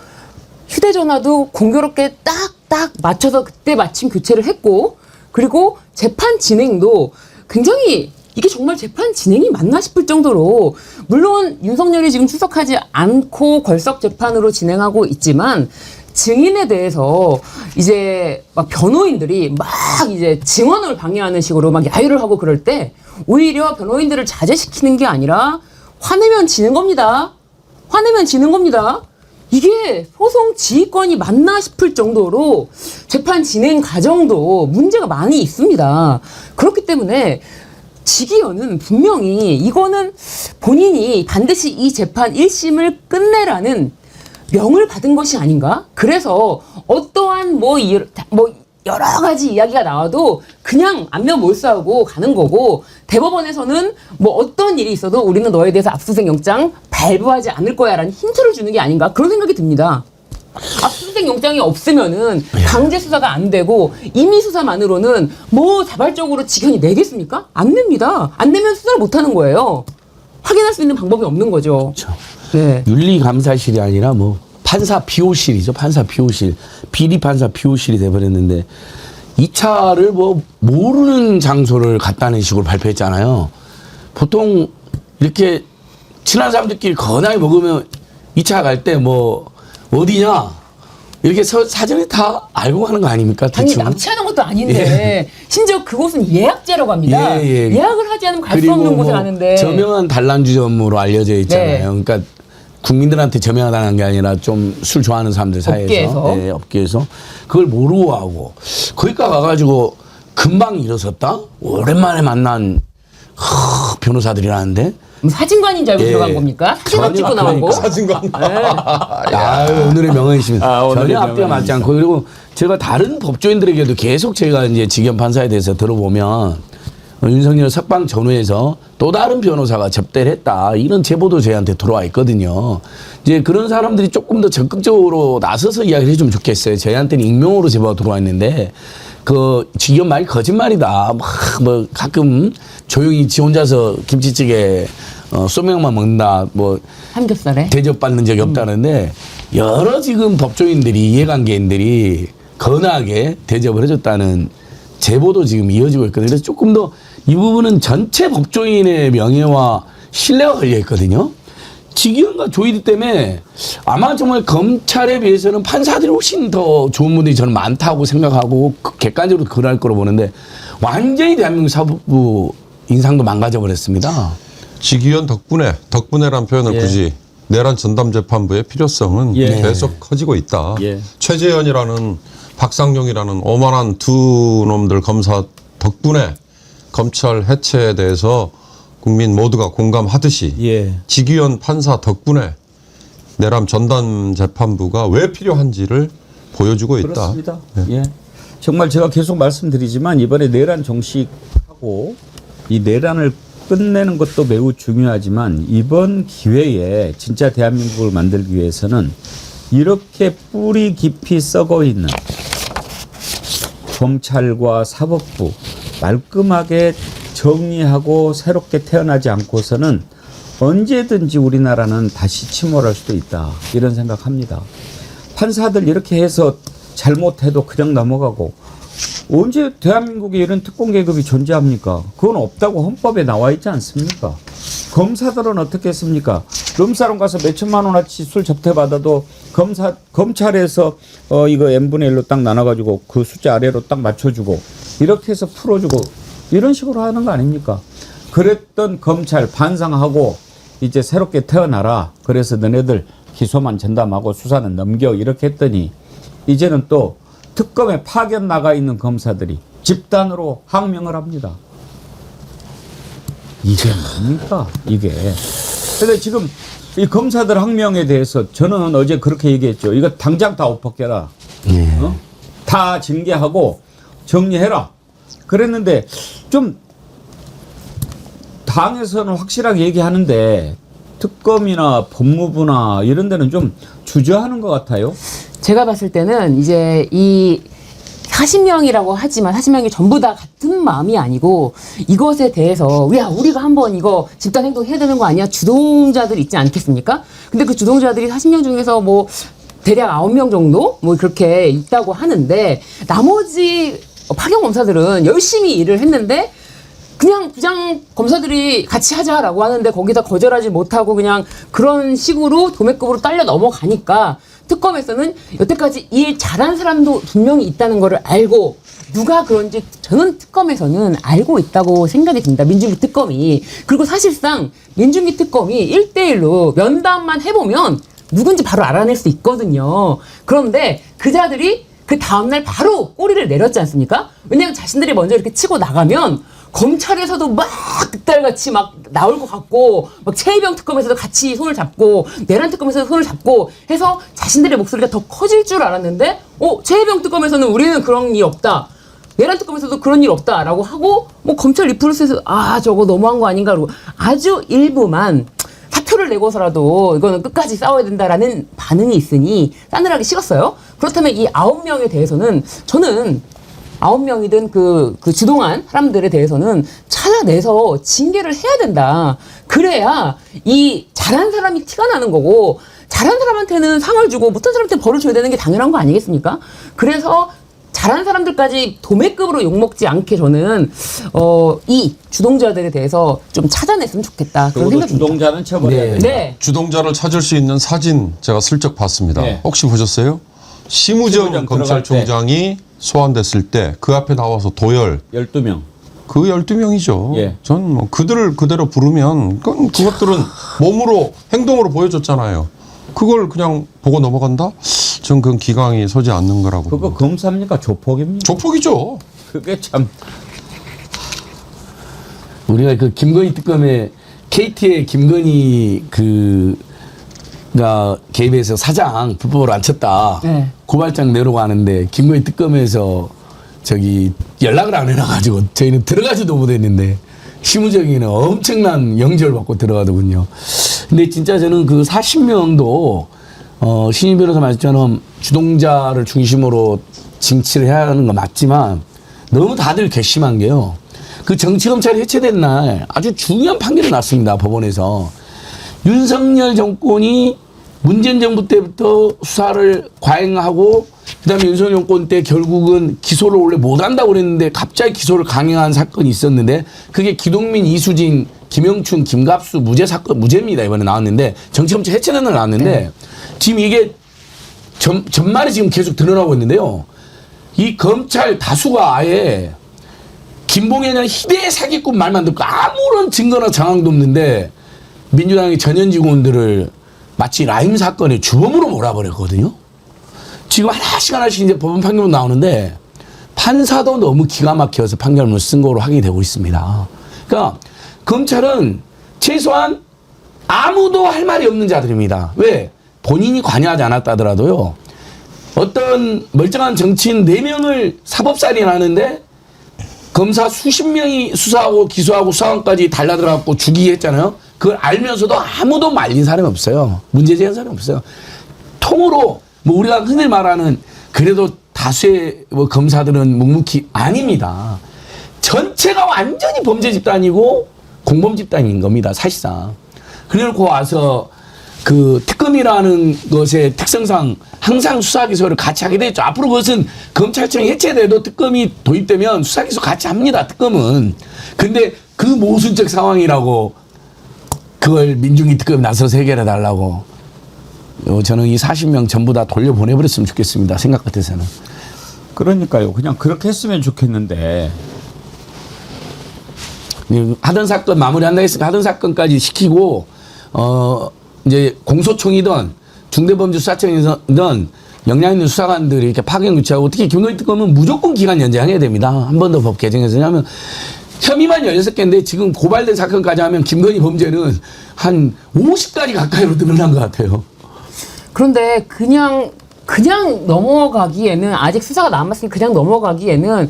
휴대전화도 공교롭게 딱 맞춰서 그때 마침 교체를 했고 그리고 재판 진행도 굉장히 이게 정말 재판 진행이 맞나 싶을 정도로 물론 윤석열이 지금 출석하지 않고 걸석 재판으로 진행하고 있지만 증인에 대해서 이제 막 변호인들이 막 이제 증언을 방해하는 식으로 막 야유를 하고 그럴 때 오히려 변호인들을 자제시키는 게 아니라 화내면 지는 겁니다. 화내면 지는 겁니다. 이게 소송 지휘권이 맞나 싶을 정도로 재판 진행 과정도 문제가 많이 있습니다. 그렇기 때문에 지기현은 분명히 이거는 본인이 반드시 이 재판 1심을 끝내라는 명을 받은 것이 아닌가? 그래서 어떠한 여러 가지 이야기가 나와도 그냥 안면 몰수하고 가는 거고 대법원에서는 뭐 어떤 일이 있어도 우리는 너에 대해서 압수수색 영장 발부하지 않을 거야라는 힌트를 주는 게 아닌가 그런 생각이 듭니다. 압수수색 영장이 없으면은 강제 수사가 안 되고 임의 수사만으로는 뭐 자발적으로 직현이 내겠습니까? 안 냅니다. 안 내면 수사를 못 하는 거예요. 확인할 수 있는 방법이 없는 거죠. 그렇죠. 네. 윤리감사실이 아니라 뭐 판사 피호실이죠. 판사 피호실. 비리 판사 피호실이 돼버렸는데 이 차를 뭐 모르는 장소를 갔다는 식으로 발표했잖아요. 보통 이렇게 친한 사람들끼리 건하게 먹으면 2차 갈 때 뭐 어디냐 이렇게 사전에 다 알고 가는 거 아닙니까? 당연히 대충. 납치하는 것도 아닌데 심지어 그곳은 예약제라고 합니다. 예약을 하지 않으면 갈 수 없는 곳에 가는데 저명한 단란주점으로 알려져 있잖아요. 네. 그러니까 국민들한테 저명하다는 게 아니라 좀 술 좋아하는 사람들 사이에서 업계에서. 네, 업계에서 그걸 모르고 하고 거기까지 가가지고 금방 일어섰다? 오랜만에 만난 변호사들이라는데 사진관인 줄 알고 예. 들어간 겁니까? 사진을 찍고 나오고 사진관. 오늘의 명언이십니다. 오늘의 전혀 앞뒤가 맞지 명언입니다. 않고 그리고 제가 다른 법조인들에게도 계속 제가 이제 지기현 판사에 대해서 들어보면 윤석열 석방 전후에서 또 다른 변호사가 접대를 했다 이런 제보도 저희한테 들어와 있거든요. 이제 그런 사람들이 조금 더 적극적으로 나서서 이야기를 해주면 좋겠어요. 저희한테는 익명으로 제보가 들어와 있는데 그 지기현 말이 거짓말이다. 뭐 가끔 조용히 지 혼자서 김치찌개 소명만 먹는다. 뭐 삼겹살에 대접받는 적이 없다는데 여러 지금 법조인들이 이해관계인들이 건하게 대접을 해줬다는 제보도 지금 이어지고 있거든요. 그래서 조금 더 이 부분은 전체 법조인의 명예와 신뢰가 걸려 있거든요. 지기현과 조이드 때문에 아마 정말 검찰에 비해서는 판사들이 훨씬 더 좋은 분들이 저는 많다고 생각하고 객관적으로 그럴 거로 보는데 완전히 대한민국 사법부 인상도 망가져 버렸습니다. 지기현 덕분에란 표현을 굳이 내란 전담재판부의 필요성은 계속 커지고 있다. 최재현이라는 박상용이라는 오만한 두 놈들 검사 덕분에 검찰 해체에 대해서 국민 모두가 공감하듯이 지기현 판사 덕분에 내란 전담재판부가 왜 필요한지를 보여주고 있다. 그렇습니다. 정말 제가 계속 말씀드리지만 이번에 내란 종식하고 이 내란을 끝내는 것도 매우 중요하지만 이번 기회에 진짜 대한민국을 만들기 위해서는 이렇게 뿌리 깊이 썩어 있는 검찰과 사법부 말끔하게 정리하고 새롭게 태어나지 않고서는 언제든지 우리나라는 다시 침몰할 수도 있다. 이런 생각합니다. 판사들 이렇게 해서 잘못해도 그냥 넘어가고 언제 대한민국에 이런 특권 계급이 존재합니까? 그건 없다고 헌법에 나와 있지 않습니까? 검사들은 어떻게 했습니까? 룸사롱 가서 몇 천만 원어치 술 접대받아도 검찰에서 이거 n분의 1로 딱 나눠가지고 그 숫자 아래로 딱 맞춰주고 이렇게 해서 풀어주고 이런 식으로 하는 거 아닙니까? 그랬던 검찰 반성하고 이제 새롭게 태어나라. 그래서 너네들 기소만 전담하고 수사는 넘겨 이렇게 했더니 이제는 또 특검에 파견 나가 있는 검사들이 집단으로 항명을 합니다. 이게 뭡니까? 이게. 근데 지금 이 검사들 항명에 대해서 저는 어제 그렇게 얘기했죠. 이거 당장 다 엎어깨라. 다 징계하고 정리해라. 그랬는데 좀 당에서는 확실하게 얘기하는데 특검이나 법무부나 이런 데는 좀 주저하는 것 같아요. 제가 봤을 때는 이제 이 40명이라고 하지만 40명이 전부 다 같은 마음이 아니고 이것에 대해서 야 우리가 한번 이거 집단 행동 해야 되는 거 아니야? 주동자들 있지 않겠습니까? 근데 그 주동자들이 40명 중에서 뭐 대략 9명 정도 뭐 그렇게 있다고 하는데 나머지 파견 검사들은 열심히 일을 했는데 그냥 부장 검사들이 같이 하자라고 하는데 거기다 거절하지 못하고 그냥 그런 식으로 도매급으로 딸려 넘어가니까 특검에서는 여태까지 일 잘한 사람도 분명히 있다는 거를 알고 누가 그런지 저는 특검에서는 알고 있다고 생각이 듭니다. 민중기 특검이. 그리고 사실상 민중기 특검이 1대1로 면담만 해보면 누군지 바로 알아낼 수 있거든요. 그런데 그자들이 그 다음날 바로 꼬리를 내렸지 않습니까? 왜냐하면 자신들이 먼저 이렇게 치고 나가면 검찰에서도 막 득달같이 막 나올 것 같고 막 최희병 특검에서도 같이 손을 잡고 내란 특검에서도 손을 잡고 해서 자신들의 목소리가 더 커질 줄 알았는데 최희병 특검에서는 우리는 그런 일 없다. 내란 특검에서도 그런 일 없다라고 하고 뭐 검찰 리플스에서 저거 너무한 거 아닌가 그러고 아주 일부만 사표를 내고서라도 이거는 끝까지 싸워야 된다라는 반응이 있으니 싸늘하게 식었어요. 그렇다면 이 9명에 대해서는 저는 9명이든 그 주동한 사람들에 대해서는 찾아내서 징계를 해야 된다. 그래야 이 잘한 사람이 티가 나는 거고 잘한 사람한테는 상을 주고 못한 사람한테는 벌을 줘야 되는 게 당연한 거 아니겠습니까? 그래서 잘한 사람들까지 도매급으로 욕먹지 않게 저는 이 주동자들에 대해서 좀 찾아냈으면 좋겠다. 그런 그리고 생각이 주동자는 처벌해야 된다. 네. 주동자를 찾을 수 있는 사진 제가 슬쩍 봤습니다. 네. 혹시 보셨어요? 심우정 검찰총장이 소환됐을 때 그 앞에 나와서 도열 12명. 그 12명이죠. 예. 전 뭐 그들을 그대로 부르면 그것들은 몸으로 행동으로 보여줬잖아요. 그걸 그냥 보고 넘어간다? 전 그건 기강이 서지 않는 거라고. 그거 검사입니까? 조폭입니까? 조폭이죠. 그게 참. 우리가 그 김건희 특검에 KT의 김건희 가 개입해서 사장 불법으로 앉혔다. 네. 고발장 내려고 하는데 김건희 특검에서 연락을 안 해놔가지고 저희는 들어가지도 못했는데 심우정이는 엄청난 영지를 받고 들어가더군요. 근데 진짜 저는 그 40명도 신임 변호사 말씀처럼 주동자를 중심으로 징치를 해야 하는 거 맞지만 너무 다들 괘씸한 게요. 그 정치검찰이 해체된 날 아주 중요한 판결이 났습니다. 법원에서. 윤석열 정권이 문재인 정부 때부터 수사를 과잉하고 그다음에 윤석열 정권 때 결국은 기소를 원래 못한다고 그랬는데 갑자기 기소를 강행한 사건이 있었는데 그게 기동민, 이수진, 김영춘, 김갑수 무죄 사건, 무죄입니다. 이번에 나왔는데 정치검찰 해체된 날 나왔는데 지금 이게 전말에 지금 계속 드러나고 있는데요. 이 검찰 다수가 아예 김봉현이라는 희대의 사기꾼 말만 듣고 아무런 증거나 정황도 없는데 민주당의 전현 직원들을 마치 라임 사건의 주범으로 몰아버렸거든요. 지금 하나씩 이제 법원 판결문 나오는데 판사도 너무 기가 막혀서 판결문을 쓴 거로 확인이 되고 있습니다. 그러니까 검찰은 최소한 아무도 할 말이 없는 자들입니다. 왜? 본인이 관여하지 않았다 하더라도요. 어떤 멀쩡한 정치인 4명을 사법살인하는데 검사 수십 명이 수사하고 기소하고 수사관까지 달라들어갖고 죽이게 했잖아요. 그걸 알면서도 아무도 말린 사람이 없어요. 문제 제기한 사람이 없어요. 통으로 뭐 우리가 흔히 말하는 그래도 다수의 뭐 검사들은 묵묵히 아닙니다. 전체가 완전히 범죄 집단이고 공범 집단인 겁니다. 사실상. 그래놓고 와서 그 특검이라는 것의 특성상 항상 수사기소를 같이 하게 되죠. 앞으로 그것은 검찰청이 해체돼도 특검이 도입되면 수사기소 같이 합니다. 특검은. 근데 그 모순적 상황이라고 그걸 민중기 특검이 나서서 해결해달라고 저는 이 40명 전부 다 돌려보내버렸으면 좋겠습니다. 생각 같아서는. 그러니까요. 그냥 그렇게 했으면 좋겠는데. 하던 사건 마무리한다 했으니까 하던 사건까지 시키고 이제 공소청이든 중대범죄수사청이든 역량 있는 수사관들이 이렇게 파견 교체하고 특히 김건희 특검은 무조건 기간 연장해야 됩니다. 한 번 더 법 개정해서. 왜냐하면 혐의만 16개인데 지금 고발된 사건까지 하면 김건희 범죄는 한 50가지 가까이로 늘어난 것 같아요. 그런데 그냥 넘어가기에는 아직 수사가 남았으니 그냥 넘어가기에는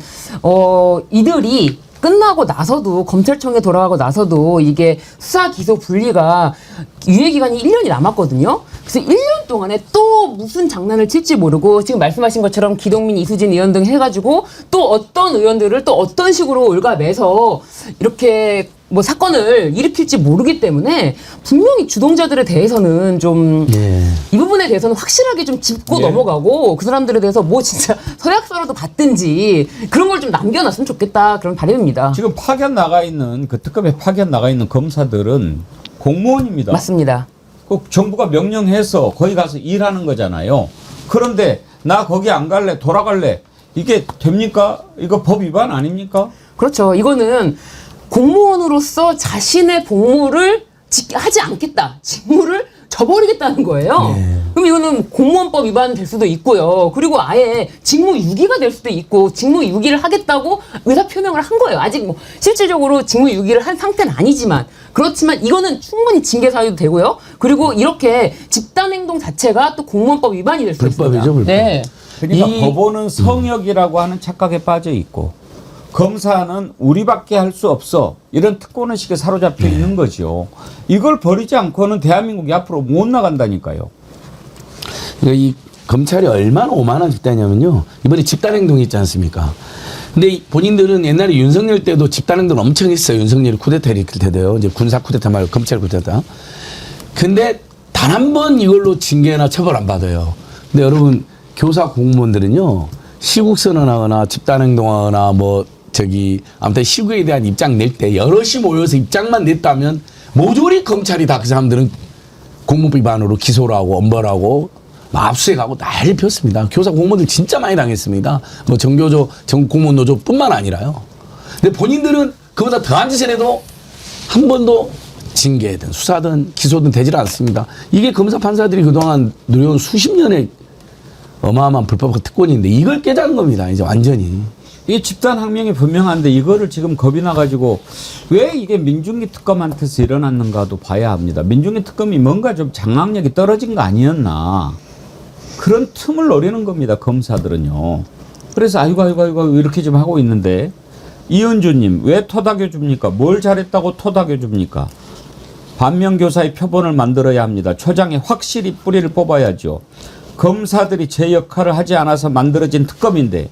이들이 끝나고 나서도 검찰청에 돌아가고 나서도 이게 수사 기소 분리가 유예 기간이 1년이 남았거든요. 그래서 1년 동안에 또 무슨 장난을 칠지 모르고 지금 말씀하신 것처럼 기동민, 이수진 의원 등 해가지고 또 어떤 의원들을 또 어떤 식으로 올가매서 이렇게 뭐 사건을 일으킬지 모르기 때문에 분명히 주동자들에 대해서는 좀 이 부분에 대해서는 확실하게 좀 짚고 넘어가고 그 사람들에 대해서 뭐 진짜 서약서라도 받든지 그런 걸 좀 남겨놨으면 좋겠다 그런 바람입니다. 지금 파견 나가 있는 그 특검에 파견 나가 있는 검사들은 공무원입니다. 맞습니다. 그 정부가 명령해서 거기 가서 일하는 거잖아요. 그런데 나 거기 안 갈래, 돌아갈래. 이게 됩니까? 이거 법 위반 아닙니까? 그렇죠. 이거는 공무원으로서 자신의 복무를 하지 않겠다. 직무를 저버리겠다는 거예요. 그럼 이거는 공무원법 위반 될 수도 있고요. 그리고 아예 직무 유기가 될 수도 있고 직무 유기를 하겠다고 의사 표명을 한 거예요. 아직 뭐 실질적으로 직무 유기를 한 상태는 아니지만 그렇지만 이거는 충분히 징계 사유도 되고요. 그리고 이렇게 집단 행동 자체가 또 공무원법 위반이 될 수 있습니다. 불법이죠, 불법. 네. 그러니까 법원은 성역이라고 하는 착각에 빠져 있고 검사는 우리밖에 할 수 없어. 이런 특권의식에 사로잡혀 있는 거죠. 이걸 버리지 않고는 대한민국이 앞으로 못 나간다니까요. 그러니까 이 검찰이 얼마나 오만한 집단이냐면요. 이번에 집단행동이 있지 않습니까? 근데 본인들은 옛날에 윤석열 때도 집단행동 엄청 했어요. 윤석열이 쿠데타를 일으킬 때도요. 이제 군사 쿠데타 말고 검찰 쿠데타. 근데 단 한 번 이걸로 징계나 처벌 안 받아요. 근데 여러분 교사 공무원들은요. 시국선언하거나 집단행동하거나 뭐 아무튼 시국에 대한 입장 낼 때 여럿이 모여서 입장만 냈다면 모조리 검찰이 다 그 사람들은 공무법 위반으로 기소를 하고 엄벌하고 압수해가고 난리 폈습니다. 교사 공무원들 진짜 많이 당했습니다. 뭐 정교조, 공무원 노조뿐만 아니라요. 근데 본인들은 그보다 더한 짓을 해도 한 번도 징계든 수사든 기소든 되질 않습니다. 이게 검사 판사들이 그동안 누려온 수십 년의 어마어마한 불법 특권인데 이걸 깨자는 겁니다. 이제 완전히. 이 집단항명이 분명한데 이거를 지금 겁이 나가지고 왜 이게 민중기 특검한테서 일어났는가도 봐야 합니다. 민중기 특검이 뭔가 좀 장악력이 떨어진 거 아니었나. 그런 틈을 노리는 겁니다. 검사들은요. 그래서 아이고 이렇게 좀 하고 있는데 이은주님 왜 토닥여 줍니까? 뭘 잘했다고 토닥여 줍니까? 반면교사의 표본을 만들어야 합니다. 초장에 확실히 뿌리를 뽑아야죠. 검사들이 제 역할을 하지 않아서 만들어진 특검인데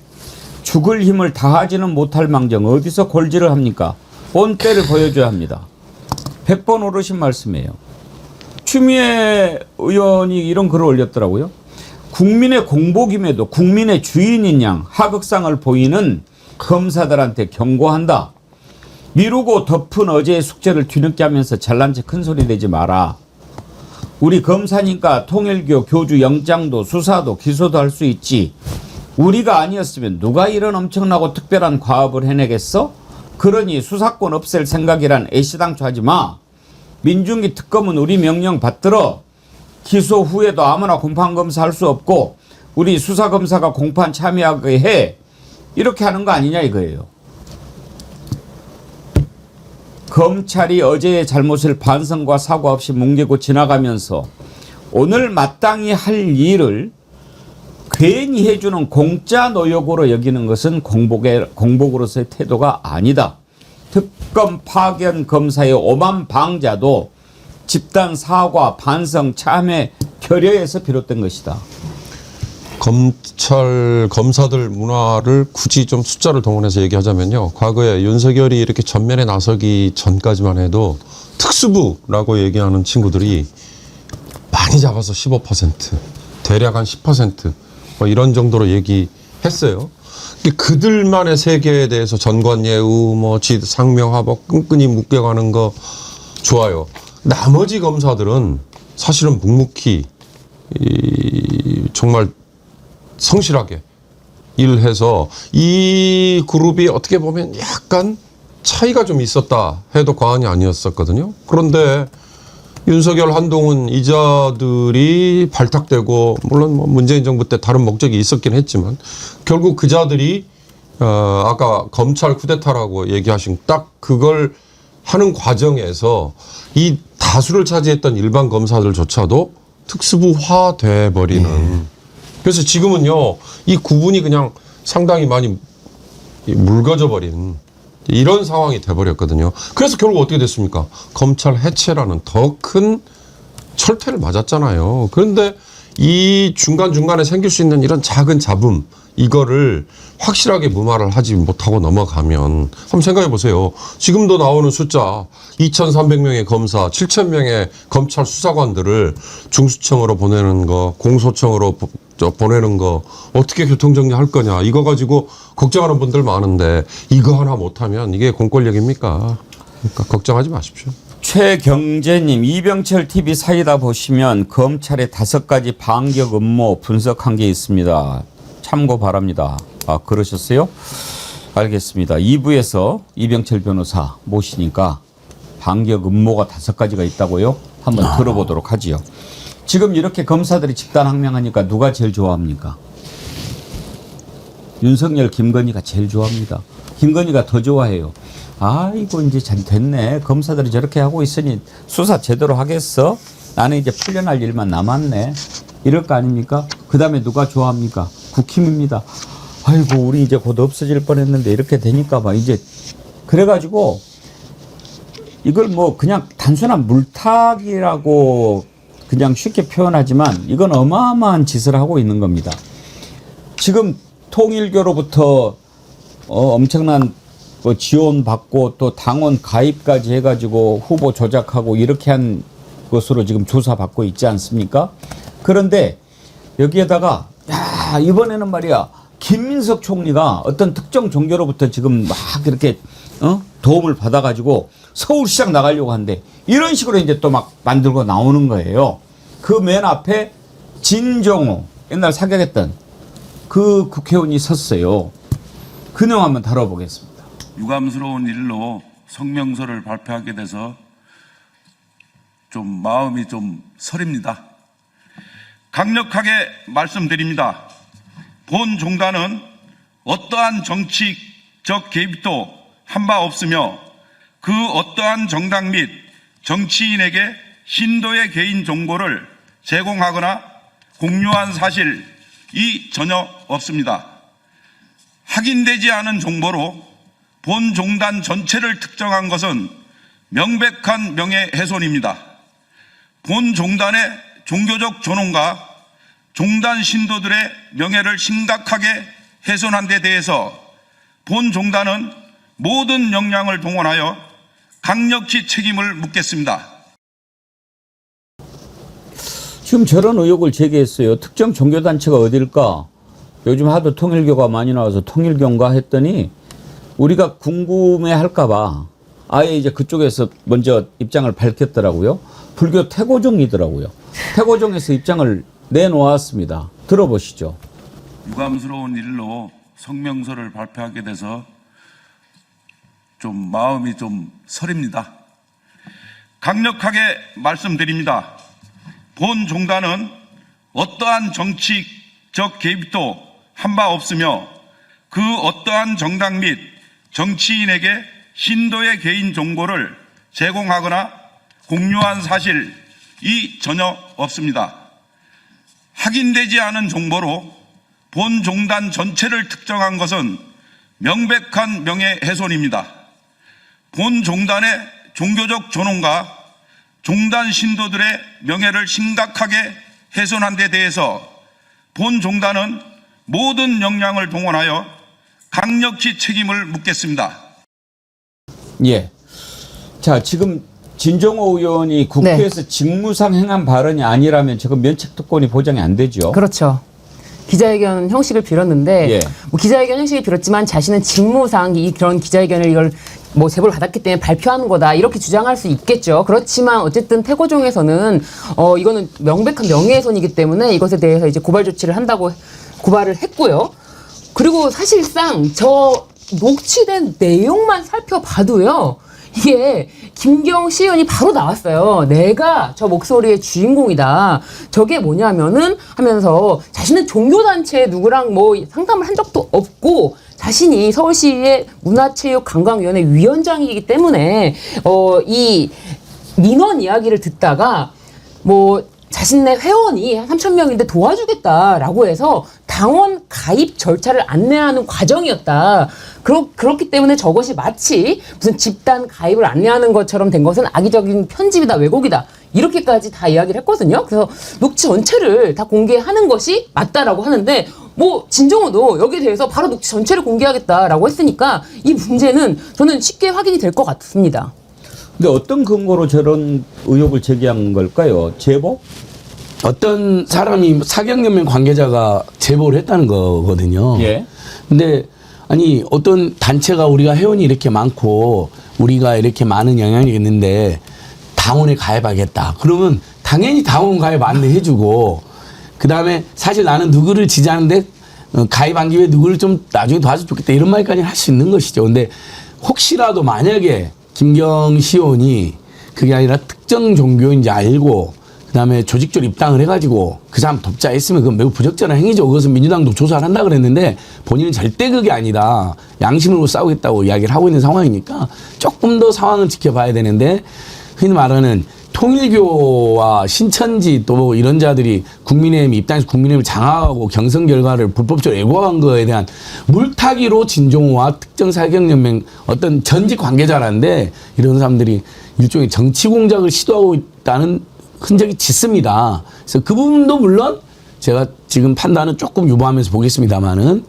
죽을 힘을 다하지는 못할 망정 어디서 골질을 합니까? 본때를 보여줘야 합니다. 100번 오르신 말씀이에요. 추미애 의원이 이런 글을 올렸더라고요. 국민의 공복임에도 국민의 주인인 양 하극상을 보이는 검사들한테 경고한다. 미루고 덮은 어제의 숙제를 뒤늦게 하면서 잘난 체 큰 소리 내지 마라. 우리 검사니까 통일교 교주 영장도 수사도 기소도 할 수 있지. 우리가 아니었으면 누가 이런 엄청나고 특별한 과업을 해내겠어? 그러니 수사권 없앨 생각이란 애시당초 하지 마. 민중기 특검은 우리 명령 받들어. 기소 후에도 아무나 공판검사 할 수 없고 우리 수사검사가 공판 참여하게 해. 이렇게 하는 거 아니냐 이거예요. 검찰이 어제의 잘못을 반성과 사과 없이 뭉개고 지나가면서 오늘 마땅히 할 일을 괜히 해주는 공짜 노역으로 여기는 것은 공복으로서의 태도가 아니다. 특검 파견 검사의 오만 방자도 집단 사과, 반성, 참회, 결여에서 비롯된 것이다. 검사들 문화를 굳이 좀 숫자를 동원해서 얘기하자면요. 과거에 윤석열이 이렇게 전면에 나서기 전까지만 해도 특수부라고 얘기하는 친구들이 많이 잡아서 15%, 대략 한 10%, 뭐 이런 정도로 얘기했어요. 그들만의 세계에 대해서 전관예우, 뭐 상명하복 끈끈이 묶여가는 거 좋아요. 나머지 검사들은 사실은 묵묵히 정말 성실하게 일해서 이 그룹이 어떻게 보면 약간 차이가 좀 있었다 해도 과언이 아니었었거든요. 그런데 윤석열, 한동훈 이자들이 발탁되고 물론 뭐 문재인 정부 때 다른 목적이 있었긴 했지만 결국 그 자들이 아까 검찰 쿠데타라고 얘기하신 딱 그걸 하는 과정에서 이 다수를 차지했던 일반 검사들조차도 특수부화돼 버리는. 그래서 지금은요 이 구분이 그냥 상당히 많이 묽어져 버린 이런 상황이 돼버렸거든요. 그래서 결국 어떻게 됐습니까? 검찰 해체라는 더 큰 철퇴를 맞았잖아요. 그런데 이 중간중간에 생길 수 있는 이런 작은 잡음, 이거를 확실하게 무마를 하지 못하고 넘어가면 한번 생각해 보세요. 지금도 나오는 숫자 2,300명의 검사, 7,000명의 검찰 수사관들을 중수청으로 보내는 거, 공소청으로 보내는 거 어떻게 교통정리할 거냐, 이거 가지고 걱정하는 분들 많은데 이거 하나 못하면 이게 공권력입니까? 그러니까 걱정하지 마십시오. 최경재님, 이병철 TV 사이다 보시면 검찰의 5가지 반격 음모 분석한 게 있습니다. 참고 바랍니다. 아, 그러셨어요? 알겠습니다. 2부에서 이병철 변호사 모시니까 반격 음모가 5가지가 있다고요? 한번 들어보도록 하지요. 지금 이렇게 검사들이 집단항명하니까 누가 제일 좋아합니까? 윤석열, 김건희가 제일 좋아합니다. 김건희가 더 좋아해요. 아이고 이제 잘 됐네. 검사들이 저렇게 하고 있으니 수사 제대로 하겠어? 나는 이제 풀려날 일만 남았네. 이럴 거 아닙니까? 그 다음에 누가 좋아합니까? 국힘입니다. 아이고 우리 이제 곧 없어질 뻔했는데 이렇게 되니까 막 이제 그래가지고 이걸 뭐 그냥 단순한 물타기라고 그냥 쉽게 표현하지만 이건 어마어마한 짓을 하고 있는 겁니다. 지금 통일교로부터 엄청난 뭐 지원 받고 또 당원 가입까지 해가지고 후보 조작하고 이렇게 한 것으로 지금 조사받고 있지 않습니까? 그런데 여기에다가 야 이번에는 말이야 김민석 총리가 어떤 특정 종교로부터 지금 막 이렇게 도움을 받아가지고 서울시장 나가려고 하는데 이런 식으로 이제 또 막 만들고 나오는 거예요. 그 맨 앞에 진종호 옛날 사격했던 그 국회의원이 섰어요. 그 내용 한번 다뤄보겠습니다. 유감스러운 일로 성명서를 발표하게 돼서 좀 마음이 좀 서립니다. 강력하게 말씀드립니다. 본 종단은 어떠한 정치적 개입도 한 바 없으며 그 어떠한 정당 및 정치인에게 신도의 개인 정보를 제공하거나 공유한 사실이 전혀 없습니다. 확인되지 않은 정보로 본 종단 전체를 특정한 것은 명백한 명예훼손입니다. 본 종단의 종교적 존엄과 종단 신도들의 명예를 심각하게 훼손한 데 대해서 본 종단은 모든 역량을 동원하여 강력히 책임을 묻겠습니다. 지금 저런 의혹을 제기했어요. 특정 종교단체가 어딜까? 요즘 하도 통일교가 많이 나와서 통일교인가 했더니 우리가 궁금해할까봐 아예 이제 그쪽에서 먼저 입장을 밝혔더라고요. 불교 태고종이더라고요. 태고종에서 입장을 내놓았습니다. 들어보시죠. 유감스러운 일로 성명서를 발표하게 돼서 좀 마음이 좀 서립니다. 강력하게 말씀드립니다. 본 종단은 어떠한 정치적 개입도 한 바 없으며 그 어떠한 정당 및 정치인에게 신도의 개인 정보를 제공하거나 공유한 사실이 전혀 없습니다. 확인되지 않은 정보로 본 종단 전체를 특정한 것은 명백한 명예훼손입니다. 본 종단의 종교적 존엄과 종단 신도들의 명예를 심각하게 훼손한 데 대해서 본 종단은 모든 역량을 동원하여 강력히 책임을 묻겠습니다. 예. 자, 지금 진종호 의원이 국회에서 직무상 행한 발언이 아니라면 지금 면책특권이 보장이 안 되죠. 그렇죠. 기자회견 형식을 빌었는데 예. 뭐 기자회견 형식을 빌었지만 자신은 직무상 그런 기자회견을 이걸 뭐 제보를 받았기 때문에 발표하는 거다 이렇게 주장할 수 있겠죠. 그렇지만 어쨌든 태고종에서는 이거는 명백한 명예훼손이기 때문에 이것에 대해서 이제 고발 조치를 한다고 고발을 했고요. 그리고 사실상 저 녹취된 내용만 살펴봐도요. 이게 김경시 의원이 바로 나왔어요. 내가 저 목소리의 주인공이다. 저게 뭐냐면은 하면서 자신은 종교단체 누구랑 뭐 상담을 한 적도 없고 자신이 서울시의 문화체육관광위원회 위원장이기 때문에 이 민원 이야기를 듣다가 뭐 자신의 회원이 한 3,000명인데 도와주겠다라고 해서 당원 가입 절차를 안내하는 과정이었다. 그렇기 때문에 저것이 마치 무슨 집단 가입을 안내하는 것처럼 된 것은 악의적인 편집이다, 왜곡이다. 이렇게까지 다 이야기를 했거든요. 그래서 녹취 전체를 다 공개하는 것이 맞다라고 하는데 뭐 진정호도 여기에 대해서 바로 녹취 전체를 공개하겠다라고 했으니까 이 문제는 저는 쉽게 확인이 될 것 같습니다. 근데 어떤 근거로 저런 의혹을 제기한 걸까요? 제보? 어떤 사람이 사경연맹 관계자가 제보를 했다는 거거든요. 예. 근데 아니 어떤 단체가 우리가 회원이 이렇게 많고 우리가 이렇게 많은 영향력이 있는데 당원에 가입하겠다. 그러면 당연히 당원 가입 안내해주고 그다음에 사실 나는 누구를 지지하는데 가입한 김에 누구를 좀 나중에 도와주면 좋겠다 이런 말까지 할 수 있는 것이죠. 근데 혹시라도 만약에 김경시의원이 그게 아니라 특정 종교인지 알고 그다음에 조직적으로 입당을 해가지고 그 사람 돕자 했으면 그건 매우 부적절한 행위죠. 그것은 민주당도 조사를 한다 그랬는데 본인은 절대 그게 아니다. 양심으로 싸우겠다고 이야기를 하고 있는 상황이니까 조금 더 상황을 지켜봐야 되는데 흔히 말하는 통일교와 신천지 또 이런 자들이 국민의힘 입당해서 국민의힘을 장악하고 경선 결과를 불법적으로 왜곡한 거에 대한 물타기로 진종호와 특정 사경연맹 어떤 전직 관계자라는데 이런 사람들이 일종의 정치 공작을 시도하고 있다는 흔적이 짙습니다. 그래서 그 부분도 물론 제가 지금 판단은 조금 유보하면서 보겠습니다만은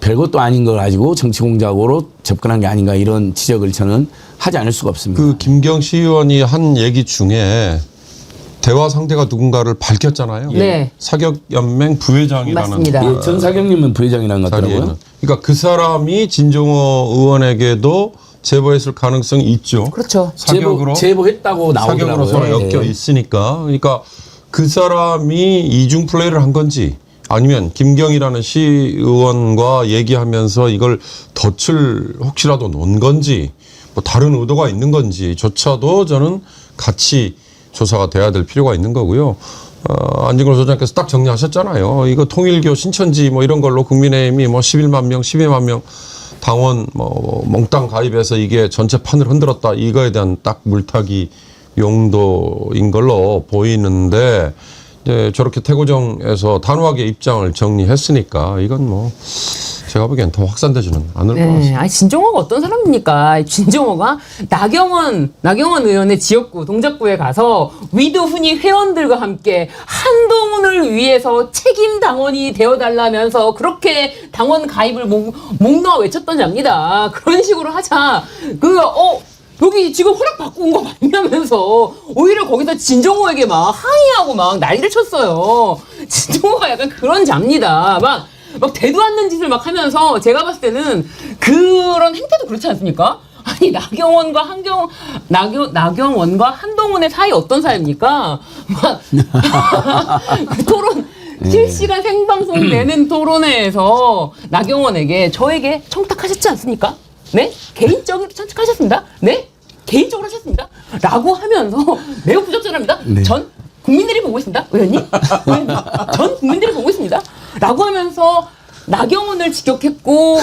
별것도 아닌 걸 가지고 정치 공작으로 접근한 게 아닌가 이런 지적을 저는 하지 않을 수가 없습니다. 그 김경시 의원이 한 얘기 중에 대화 상대가 누군가를 밝혔잖아요. 네. 사격연맹 부회장이라는 맞습니다. 예, 전 사경님은 부회장이라는 것 같더라고요. 자리에는. 그러니까 그 사람이 진종호 의원에게도 제보했을 가능성이 있죠. 그렇죠. 사격으로 제보했다고 나오더라고요. 사격으로 서로 엮여 네. 있으니까. 그러니까 그 사람이 이중 플레이를 한 건지 아니면 김경이라는 시의원과 얘기하면서 이걸 덫을 혹시라도 놓은 건지 뭐 다른 의도가 있는 건지조차도 저는 같이 조사가 돼야 될 필요가 있는 거고요. 안진걸 소장께서 딱 정리하셨잖아요. 이거 통일교 신천지 뭐 이런 걸로 국민의힘이 뭐 11만 명, 12만 명 당원 뭐 몽땅 가입해서 이게 전체 판을 흔들었다. 이거에 대한 딱 물타기 용도인 걸로 보이는데 이제 저렇게 태고정에서 단호하게 입장을 정리했으니까 이건 뭐 제가 보기엔 더 확산되지는 않을 것 같습니다. 네, 아니 진종호가 어떤 사람입니까? 진종호가 나경원 의원의 지역구 동작구에 가서 위드훈이 회원들과 함께 한동훈을 위해서 책임 당원이 되어달라면서 그렇게 당원 가입을 목 놓아 외쳤던 자입니다. 그런 식으로 하자 여기 지금 허락 받고 온 거 맞냐면서 오히려 거기서 진종호에게 막 항의하고 막 난리를 쳤어요. 진종호가 약간 그런 자입니다. 막 대도 않는 짓을 막 하면서 제가 봤을 때는 그런 행태도 그렇지 않습니까? 아니 나경원과 한동훈의 사이 어떤 사이입니까? 막 그 토론 실시간 생방송 되는 토론회에서 나경원에게 저에게 청탁하셨지 않습니까? 네? 개인적으로 청탁하셨습니다. 네? 개인적으로 하셨습니다. 라고 하면서 매우 부적절합니다. 네. 전 국민들이 보고 있습니다. 의원님. 전 국민들이 보고 있습니다. 라고 하면서 나경원을 직격했고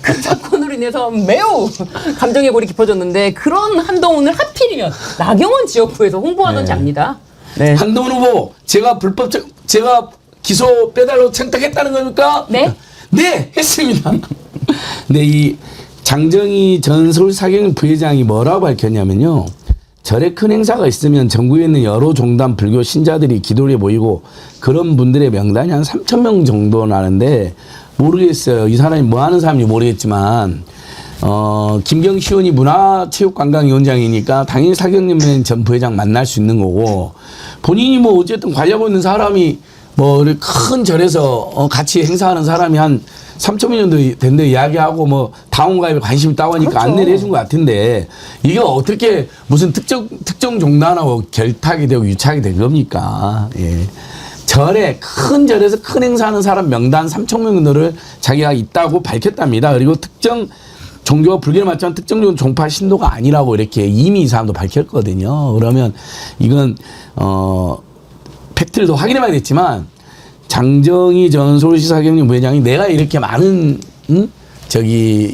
그 사건으로 인해서 매우 감정의 골이 깊어졌는데 그런 한동훈을 하필이면 나경원 지역구에서 홍보하던 자입니다. 네. 한동훈 후보 제가 기소 빼달라고 청탁했다는 겁니까? 네? 네, 했습니다. 근데 이 장정희 전 서울사경연 부회장이 뭐라고 밝혔냐면요. 절에 큰 행사가 있으면 전국에 있는 여러 종단 불교 신자들이 기도에 모이고 그런 분들의 명단이 한 3,000명 정도 나는데 모르겠어요. 이 사람이 뭐 하는 사람인지 모르겠지만 김경시 의원이 문화체육관광위원장이니까 당연히 사경연맹 전 부회장 만날 수 있는 거고 본인이 뭐 어쨌든 관련 있는 사람이 뭐 큰 절에서 같이 행사하는 사람이 한 3,000명 정도 된데 이야기하고 뭐 당원 가입에 관심이 있다고 하니까 그렇죠. 안내를 해준 것 같은데 이게 어떻게 무슨 특정 종단하고 결탁이 되고 유착이 된 겁니까? 예. 큰 절에서 큰 행사하는 사람 명단 3,000명들을 자기가 있다고 밝혔답니다. 그리고 특정 종교가 불교에 맞지만 특정 종파 신도가 아니라고 이렇게 이미 이 사람도 밝혔거든요. 그러면 이건 팩트를 더 확인해봐야겠지만 장정희 전 서울시 사경연 부회장이 내가 이렇게 많은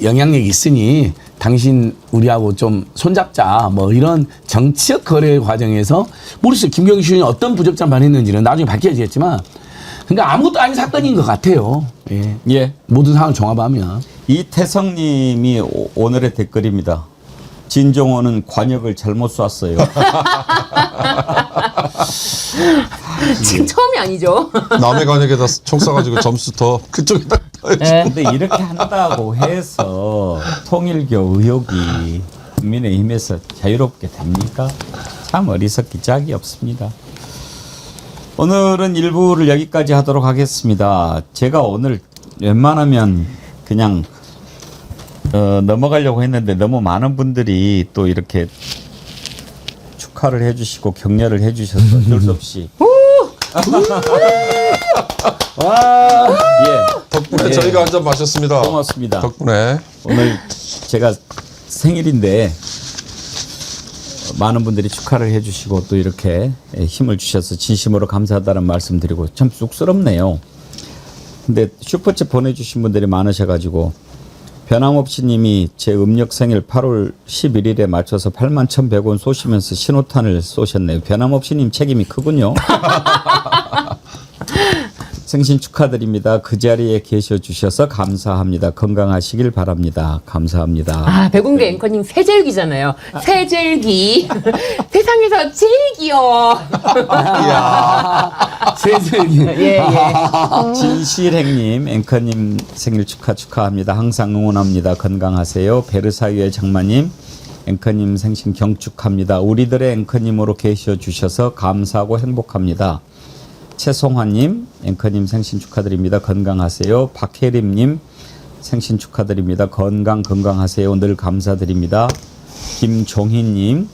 영향력이 있으니 당신 우리하고 좀 손잡자 뭐 이런 정치적 거래 과정에서 모르겠어요. 김경시 의원이 어떤 부적절한 말을 했는지는 나중에 밝혀지겠지만 그러니까 아무것도 아닌 사건인 것 같아요. 예. 예. 모든 상황을 종합하면. 이태성님이 오늘의 댓글입니다. 진종호는 관역을 잘못 쐈어요. 지금 처음이 아니죠. 남의 관역에다 총 쏴가지고 점수 더 그쪽에다 떠야지. 네. 근데 이렇게 한다고 해서 통일교 의혹이 국민의힘에서 자유롭게 됩니까? 참 어리석기 짝이 없습니다. 오늘은 1부를 여기까지 하도록 하겠습니다. 제가 오늘 웬만하면 그냥 넘어가려고 했는데 너무 많은 분들이 또 이렇게 축하를 해주시고 격려를 해주셔서 어쩔 수 없이 예, 덕분에 저희가 한 잔 마셨습니다. 고맙습니다. 덕분에. 오늘 제가 생일인데 많은 분들이 축하를 해주시고 또 이렇게 힘을 주셔서 진심으로 감사하다는 말씀 드리고 참 쑥스럽네요. 근데 슈퍼챗 보내주신 분들이 많으셔가지고 변함없이 님이 제 음력 생일 8월 11일에 맞춰서 81,100원 쏘시면서 신호탄을 쏘셨네요. 변함없이 님 책임이 크군요. 생신 축하드립니다. 그 자리에 계셔 주셔서 감사합니다. 건강하시길 바랍니다. 감사합니다. 아, 백운대 앵커님 새젤기잖아요. 새젤기. 세상에서 제일 귀여워. 세상에. 예, 예. 진실행님 앵커님 생일 축하합니다. 항상 응원합니다. 건강하세요. 베르사유의 장마님 앵커님 생신 경축합니다. 우리들의 앵커님으로 계셔 주셔서 감사하고 행복합니다. 최송환님 앵커님 생신 축하드립니다. 건강하세요. 박혜림님 생신 축하드립니다. 건강하세요. 늘 감사드립니다. 김종희님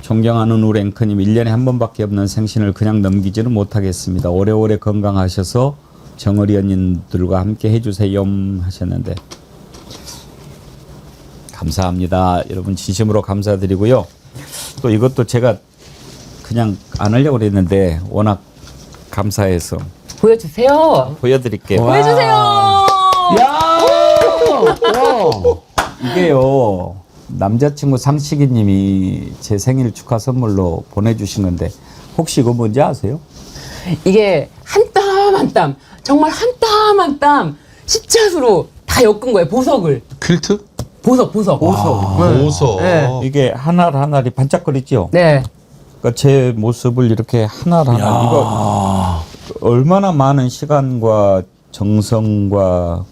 존경하는 우리 앵커님 1년에 한 번밖에 없는 생신을 그냥 넘기지는 못하겠습니다. 오래오래 건강하셔서 정어리 언니들과 함께 해주세요 하셨는데 감사합니다. 여러분 진심으로 감사드리고요. 또 이것도 제가 그냥 안 하려고 그랬는데 워낙 감사해서 보여주세요. 보여드릴게요. 보여주세요. 야! 이게요 남자친구 상식이 님이 제 생일 축하 선물로 보내주신 건데 혹시 이거 뭔지 아세요? 이게 한 땀 한 땀, 정말 한 땀 한 땀 십자수로 다 엮은 거예요. 보석을. 퀼트? 보석. 보석. 네. 이게 하나하나리 반짝거리죠? 네. 그러니까 제 모습을 이렇게 하나하나 이거 얼마나 많은 시간과 정성과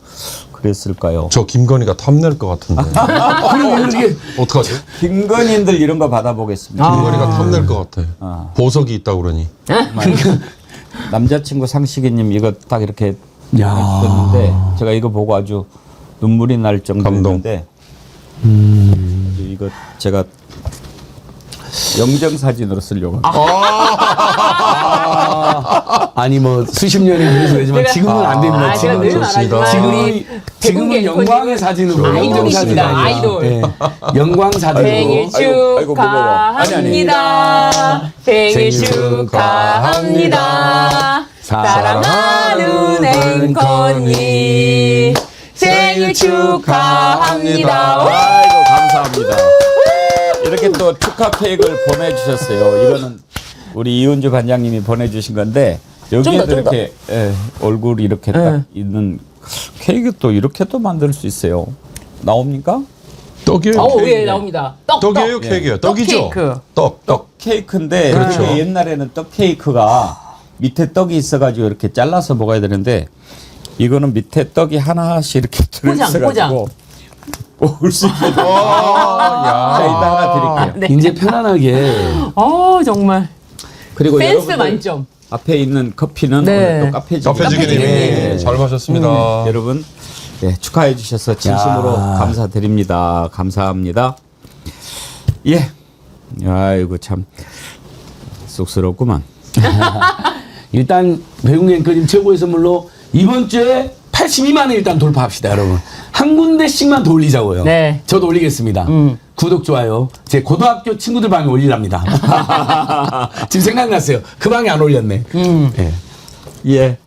그랬을까요? 저 김건희가 탐낼 것 같은데. 그럼 이렇게 어떡하지? 김건희들 이런 거 받아보겠습니다. 김건희가 탐낼 것 같아. 보석이 있다고 그러니. 남자친구 상식이님 이거 딱 이렇게 야. 했었는데 제가 이거 보고 아주 눈물이 날 정도였는데 이거 제가 영정사진으로 쓰려고 아니 뭐 수십 년이 그래서지만 지금은 안 됩니다. 제가 늘 말하지만 지금은 영광의 사진으로 아이돌입니다. 아이돌. 네. 영광 사진으로. 생일 아이고, 축하합니다. 생일 축하합니다. 사랑하는 앵커님 생일 축하합니다. 아이고 감사합니다. 이렇게 또 축하 케이크를 보내주셨어요. 이거는 우리 이은주 반장님이 보내주신 건데 여기에도 좀 더. 이렇게 얼굴이 이렇게 딱 있는 케이크 또 이렇게 또 만들 수 있어요. 나옵니까? 떡이에요. 예, 나옵니다. 떡이에요, 케이크예요. 떡이죠. 케이크. 떡. 케이크인데 그렇죠. 그게 옛날에는 떡 케이크가 밑에 떡이 있어가지고 이렇게 잘라서 먹어야 되는데 이거는 밑에 떡이 하나씩 이렇게 들어있어가지고 먹을 수 있게. 자, 이따 하나 드릴게요. 네. 이제 편안하게. 정말. 그리고 센스 여러분들 만점. 앞에 있는 커피는 네. 오늘 또 카페지기. 카페지기님이 네. 잘 마셨습니다. 여러분 축하해 주셔서 진심으로 감사드립니다. 감사합니다. 예. 아이고 참 쑥스럽구만. 일단 배웅 앵커님 최고의 선물로 이번 주에 82만 원 일단 돌파합시다, 여러분. 한 군데씩만 더 올리자고요. 네. 저도 올리겠습니다. 구독, 좋아요. 제 고등학교 친구들 방에 올리랍니다. 지금 생각났어요. 그 방에 안 올렸네. 네. 예.